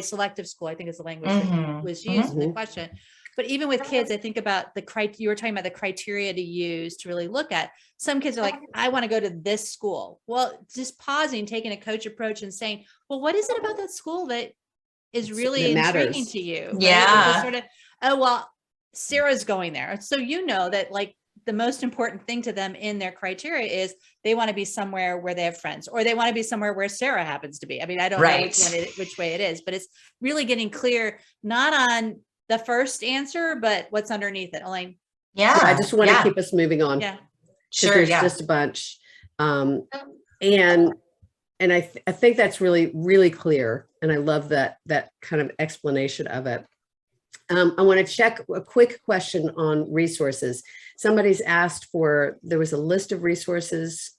selective school, I think is the language that was used in the question. But even with kids, I think about you were talking about the criteria to use to really look at. Some kids are like, I want to go to this school. Well, just pausing, taking a coach approach and saying, well, what is it about that school that is really intriguing to you? Right? Yeah. Just sort of, oh, well, Sarah's going there. So you know that like the most important thing to them in their criteria is they want to be somewhere where they have friends, or they want to be somewhere where Sarah happens to be. I mean, I don't know which way it is, but it's really getting clear, not on the first answer, but what's underneath it. Elaine. Yeah, I just want to keep us moving on. Yeah, sure. There's just a bunch, and I think that's really, really clear, and I love that kind of explanation of it. I want to check a quick question on resources. Somebody's asked there was a list of resources,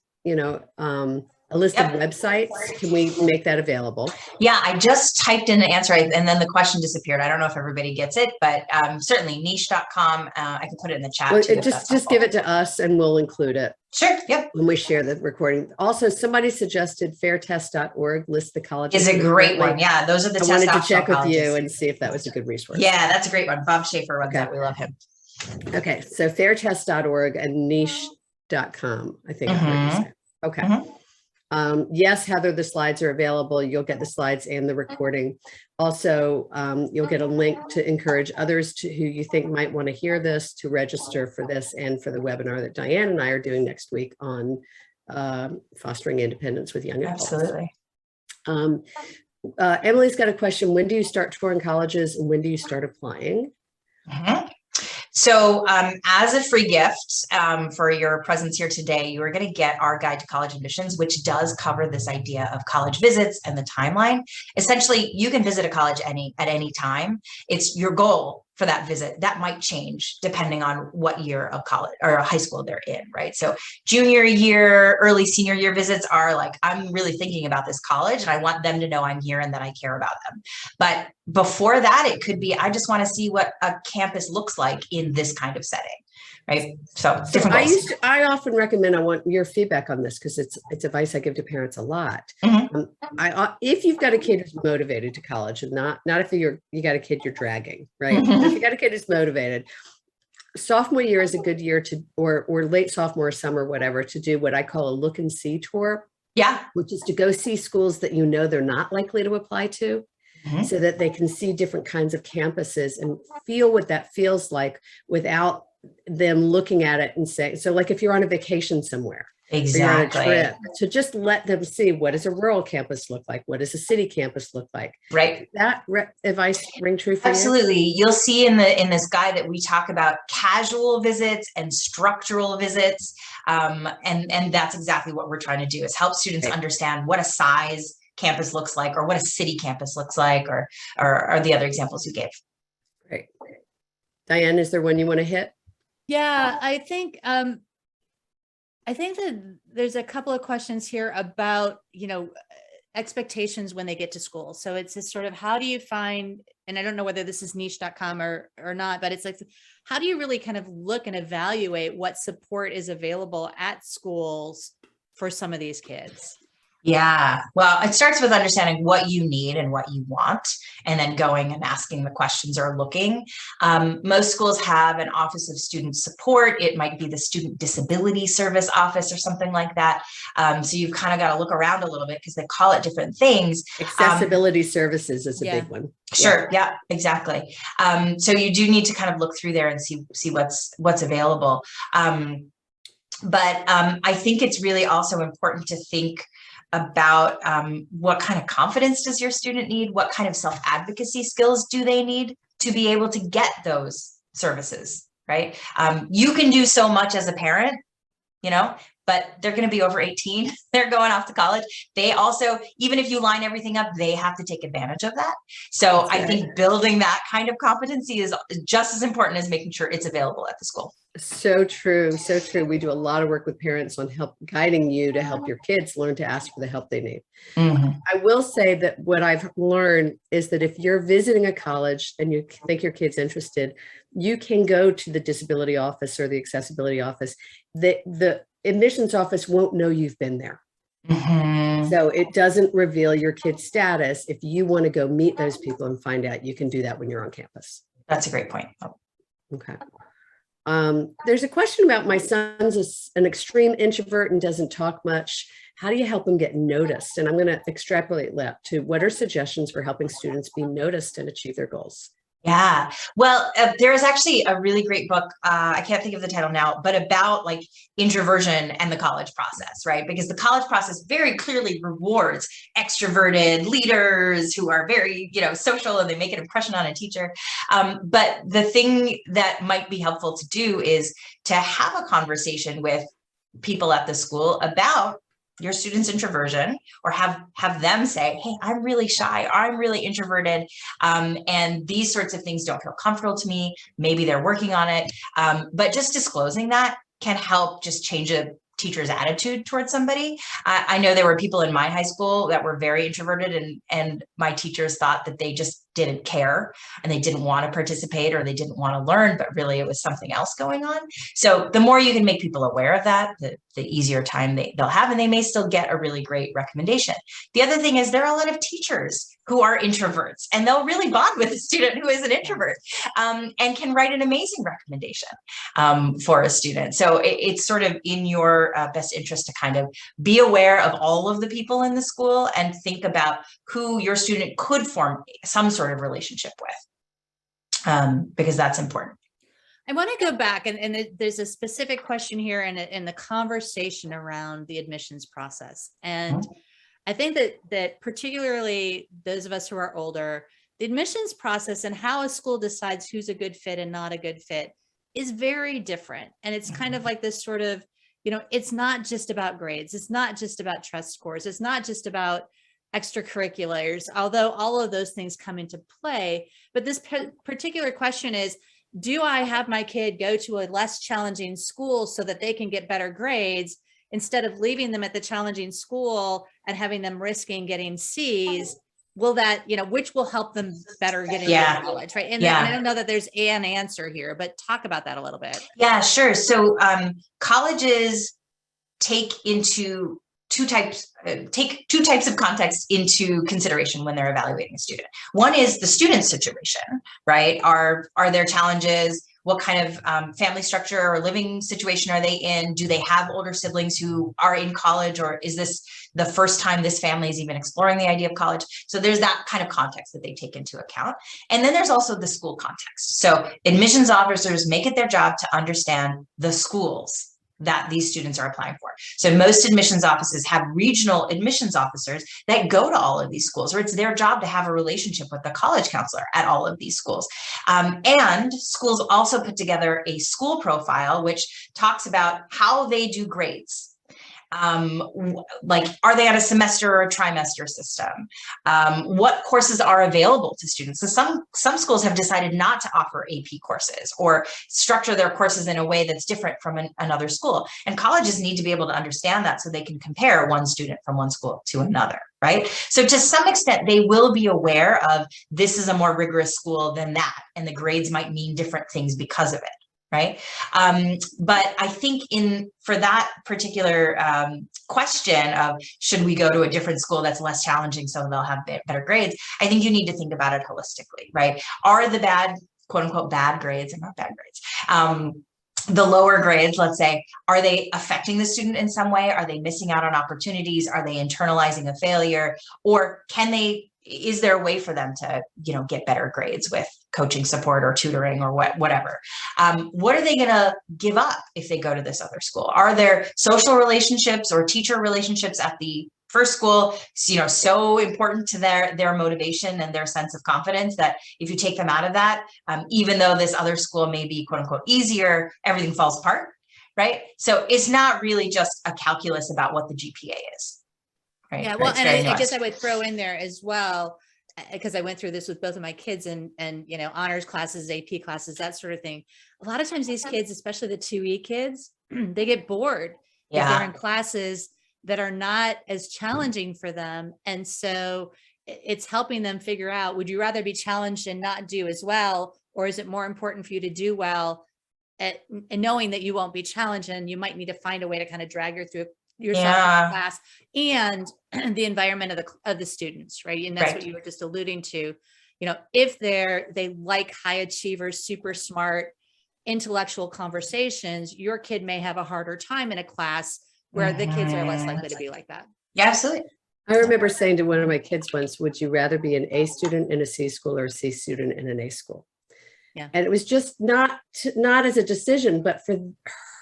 a list of websites. Can we make that available? Yeah, I just typed in the answer and then the question disappeared. I don't know if everybody gets it, but certainly niche.com. I can put it in the chat. Well, just give it to us and we'll include it. Sure. Yep. When we share the recording. Also, somebody suggested fairtest.org lists the colleges. Is a great one. Yeah, those are the I wanted to check with you and see if that was a good resource. Yeah, that's a great one. Bob Schaefer runs that. We love him. Okay, so fairtest.org and niche.com, I think I heard you say. Okay. Yes, Heather, the slides are available. You'll get the slides and the recording. Also, you'll get a link to encourage others who you think might want to hear this to register for this and for the webinar that Diane and I are doing next week on fostering independence with young adults. Absolutely. Emily's got a question. When do you start touring colleges and when do you start applying? So as a free gift for your presence here today, you are going to get our guide to college admissions, which does cover this idea of college visits and the timeline. Essentially, you can visit a college at any time. It's your goal for that visit. That might change depending on what year of college or high school they're in, right? So junior year, early senior year visits are like, I'm really thinking about this college and I want them to know I'm here and that I care about them. But before that, it could be, I just want to see what a campus looks like in this kind of setting, right? So different goals. I often recommend, I want your feedback on this because it's advice I give to parents a lot. If you've got a kid who's motivated to college and not if you got a kid you're dragging, right? If you got a kid who's motivated, sophomore year is a good year to, or late sophomore, summer, whatever, to do what I call a look and see tour. Yeah. Which is to go see schools that they're not likely to apply to. So that they can see different kinds of campuses and feel what that feels like without them looking at it and saying, so like if you're on a vacation somewhere, exactly, you're on a trip, so just let them see, what does a rural campus look like? What does a city campus look like? Right. That advice ring true for Absolutely. you? You'll see in this guide that we talk about casual visits and structural visits. And that's exactly what we're trying to do, is help students understand what a size campus looks like, or what a city campus looks like, or the other examples you gave. Great. Diane, is there one you want to hit? Yeah, I think that there's a couple of questions here about, expectations when they get to school. So it's just sort of, how do you find, and I don't know whether this is niche.com or not, but it's like, how do you really kind of look and evaluate what support is available at schools for some of these kids? Yeah, well, it starts with understanding what you need and what you want, and then going and asking the questions or looking. Most schools have an Office of Student Support. It might be the Student Disability Service Office or something like that. So you've kind of got to look around a little bit because they call it different things. Accessibility services is a big one. Sure. Yeah, exactly. So you do need to kind of look through there and see what's available. But I think it's really also important to think about what kind of confidence does your student need? What kind of self-advocacy skills do they need to be able to get those services, right? You can do so much as a parent, but they're going to be over 18. They're going off to college. They also, even if you line everything up, they have to take advantage of that. So I think building that kind of competency is just as important as making sure it's available at the school. So true. So true. We do a lot of work with parents on guiding you to help your kids learn to ask for the help they need. I will say that what I've learned is that if you're visiting a college and you think your kid's interested, you can go to the disability office or the accessibility office. The admissions office won't know you've been there. Mhm. So it doesn't reveal your kid's status. If you want to go meet those people and find out, you can do that when you're on campus. That's a great point. Okay. There's a question about my son's an extreme introvert and doesn't talk much. How do you help him get noticed? And I'm going to extrapolate that to what are suggestions for helping students be noticed and achieve their goals? Yeah, well, there is actually a really great book. I can't think of the title now, but about like introversion and the college process, right? Because the college process very clearly rewards extroverted leaders who are very, social, and they make an impression on a teacher. But the thing that might be helpful to do is to have a conversation with people at the school about your student's introversion, or have them say, hey, I'm really shy, I'm really introverted, and these sorts of things don't feel comfortable to me. Maybe they're working on it, but just disclosing that can help just change a teacher's attitude towards somebody. I know there were people in my high school that were very introverted, and my teachers thought that they just didn't care and they didn't want to participate or they didn't want to learn, but really it was something else going on. So the more you can make people aware of that, the easier time they'll have, and they may still get a really great recommendation. The other thing is there are a lot of teachers who are introverts, and they'll really bond with a student who is an introvert, and can write an amazing recommendation for a student. So it's sort of in your best interest to kind of be aware of all of the people in the school and think about who your student could form some sort of relationship with, because that's important. I want to go back, and there's a specific question here in the conversation around the admissions process. And I think that particularly those of us who are older, the admissions process and how a school decides who's a good fit and not a good fit is very different. And it's kind of like this sort of, it's not just about grades. It's not just about test scores. It's not just about extracurriculars, although all of those things come into play. But this particular question is, do I have my kid go to a less challenging school so that they can get better grades instead of leaving them at the challenging school and having them risking getting C's? Will that, which will help them better get into college, right? And I don't know that there's an answer here, but talk about that a little bit. Yeah, sure. So colleges take two types of context into consideration when they're evaluating a student. One is the student situation, right? Are there challenges? What kind of family structure or living situation are they in? Do they have older siblings who are in college, or is this the first time this family is even exploring the idea of college? So there's that kind of context that they take into account. And then there's also the school context. So admissions officers make it their job to understand the schools that these students are applying for. So most admissions offices have regional admissions officers that go to all of these schools, or it's their job to have a relationship with the college counselor at all of these schools. And schools also put together a school profile, which talks about how they do grades. Like, are they on a semester or a trimester system? What courses are available to students? So some schools have decided not to offer AP courses or structure their courses in a way that's different from another school. And colleges need to be able to understand that so they can compare one student from one school to another, right? So to some extent, they will be aware of this is a more rigorous school than that, and the grades might mean different things because of it. Right. But I think for that particular question of should we go to a different school that's less challenging so they'll have better grades, I think you need to think about it holistically, right? Are the bad, quote unquote, bad grades, and not bad grades, the lower grades, let's say, are they affecting the student in some way? Are they missing out on opportunities? Are they internalizing a failure? Or is there a way for them to, get better grades with coaching support or tutoring or whatever? What are they going to give up if they go to this other school? Are there social relationships or teacher relationships at the first school, so important to their motivation and their sense of confidence that if you take them out of that, even though this other school may be quote unquote easier, everything falls apart, right? So it's not really just a calculus about what the GPA is. Right. Yeah, well, and I guess I would throw in there as well, because I went through this with both of my kids and honors classes, AP classes, that sort of thing. A lot of times these kids, especially the 2E kids, they get bored if they're in classes that are not as challenging for them. And so it's helping them figure out, would you rather be challenged and not do as well? Or is it more important for you to do well and knowing that you won't be challenged and you might need to find a way to kind of drag yourself in the class and the environment of the students, right? And that's what you were just alluding to. You know, if they like high achievers, super smart, intellectual conversations, your kid may have a harder time in a class where the kids are less likely to be like that. Yeah, absolutely. I remember saying to one of my kids once, would you rather be an A student in a C school or a C student in an A school? Yeah. And it was just not as a decision, but for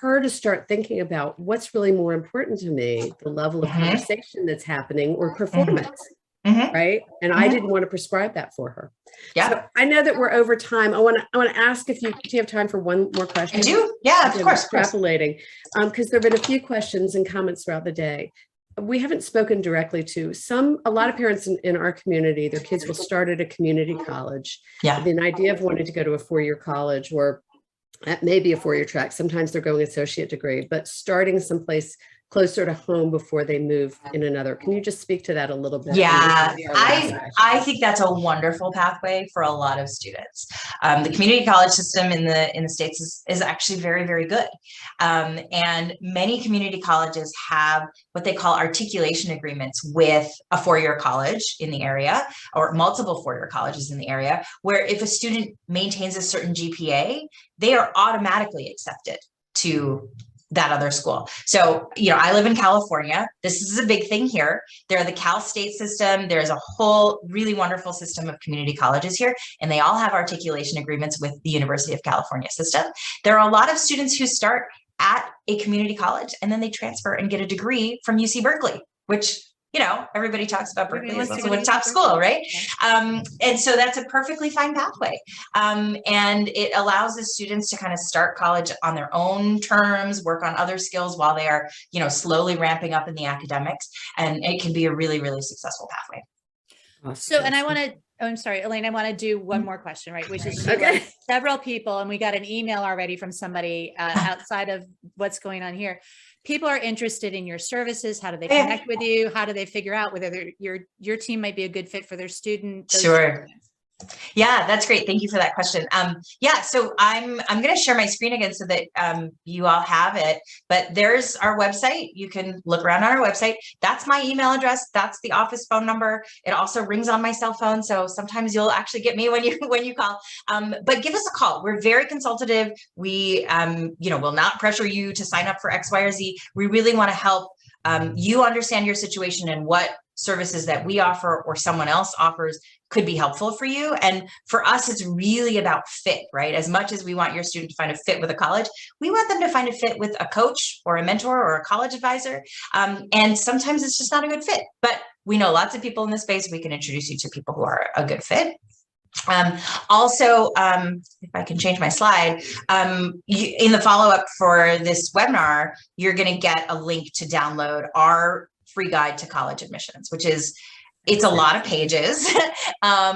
her to start thinking about what's really more important to me, the level of conversation that's happening or performance. Right. And I didn't want to prescribe that for her. Yeah. So I know that we're over time. I want to ask if do you have time for one more question? I do. Yeah, of course. Extrapolating, because there have been a few questions and comments throughout the day. We haven't spoken directly to a lot of parents in our community. Their kids will start at a community college. Yeah. The idea of wanting to go to a 4-year college or maybe a 4-year track. Sometimes they're going associate degree, but starting someplace closer to home before they move in another. Can you just speak to that a little bit? Yeah, I think that's a wonderful pathway for a lot of students. The community college system in the States is actually very, very good. And many community colleges have what they call articulation agreements with a 4-year college in the area or multiple 4-year colleges in the area, where if a student maintains a certain GPA, they are automatically accepted to that other school. So, you know, I live in California. This is a big thing here. There are the Cal State system. There's a whole really wonderful system of community colleges here, and they all have articulation agreements with the University of California system. There are a lot of students who start at a community college and then they transfer and get a degree from UC Berkeley, which, you know, everybody talks about Berkeley as also a top school, right? And so that's a perfectly fine pathway. And it allows the students to kind of start college on their own terms, work on other skills while they are, you know, slowly ramping up in the academics. And it can be a really, really successful pathway. So, and I want to, I'm sorry, Elaine, I want to do one more question, right? Which is Sheila, several people, and we got an email already from somebody outside of what's going on here. People are interested in your services. How do they connect with you? How do they figure out whether your team might be a good fit for their student? Sure. Yeah, that's great. Thank you for that question. Yeah, so I'm going to share my screen again so that you all have it, but there's our website. You can look around on our website. That's my email address. That's the office phone number. It also rings on my cell phone. So sometimes you'll actually get me when you call, but give us a call. We're very consultative. We, you know, will not pressure you to sign up for X, Y, or Z. We really want to help you understand your situation and what services that we offer or someone else offers could be helpful for you. And for us, it's really about fit, right? As much as we want your student to find a fit with a college, we want them to find a fit with a coach or a mentor or a college advisor. And sometimes it's just not a good fit, but we know lots of people in this space. We can introduce you to people who are a good fit. Also, if I can change my slide, in the follow-up for this webinar, you're going to get a link to download our free guide to college admissions, which is, it's a lot of pages.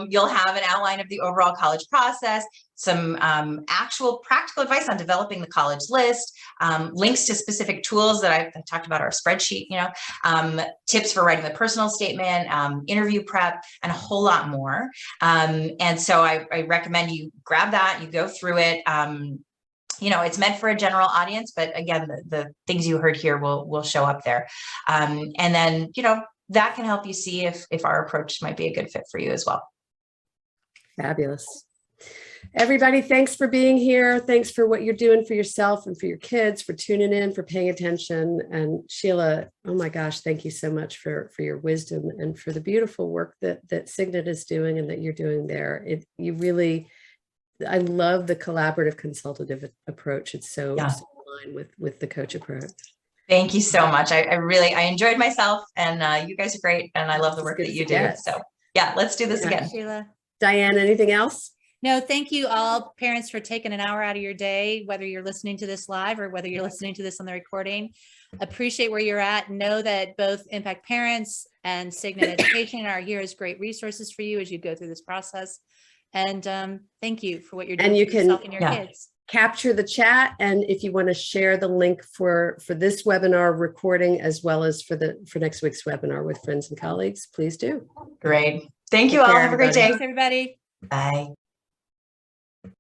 You'll have an outline of the overall college process, some actual practical advice on developing the college list, links to specific tools that I talked about, our spreadsheet, you know, tips for writing the personal statement, interview prep, and a whole lot more. And so I recommend you grab that, you go through it. You know, it's meant for a general audience, but again, the things you heard here will show up there. And then, you know, that can help you see if our approach might be a good fit for you as well. Fabulous. Everybody, thanks for being here. Thanks for what you're doing for yourself and for your kids, for tuning in, for paying attention. And Sheila, oh my gosh, thank you so much for your wisdom and for the beautiful work that Signet is doing and that you're doing there. You really, I love the collaborative consultative approach. It's so in line with the coach approach. Thank you so much. I really enjoyed myself, and you guys are great, and I love the work that you do. So yeah, let's do this again. Sheila. Diane, anything else? No, thank you all parents for taking an hour out of your day, whether you're listening to this live or whether you're listening to this on the recording. Appreciate where you're at. Know that both Impact Parents and Signet Education are here as great resources for you as you go through this process. And thank you for what you're doing for yourself and your kids. Capture the chat, and if you want to share the link for this webinar recording as well as for next week's webinar with friends and colleagues, please do. Great. Thank you all. Have a great day. Thanks, everybody. Bye.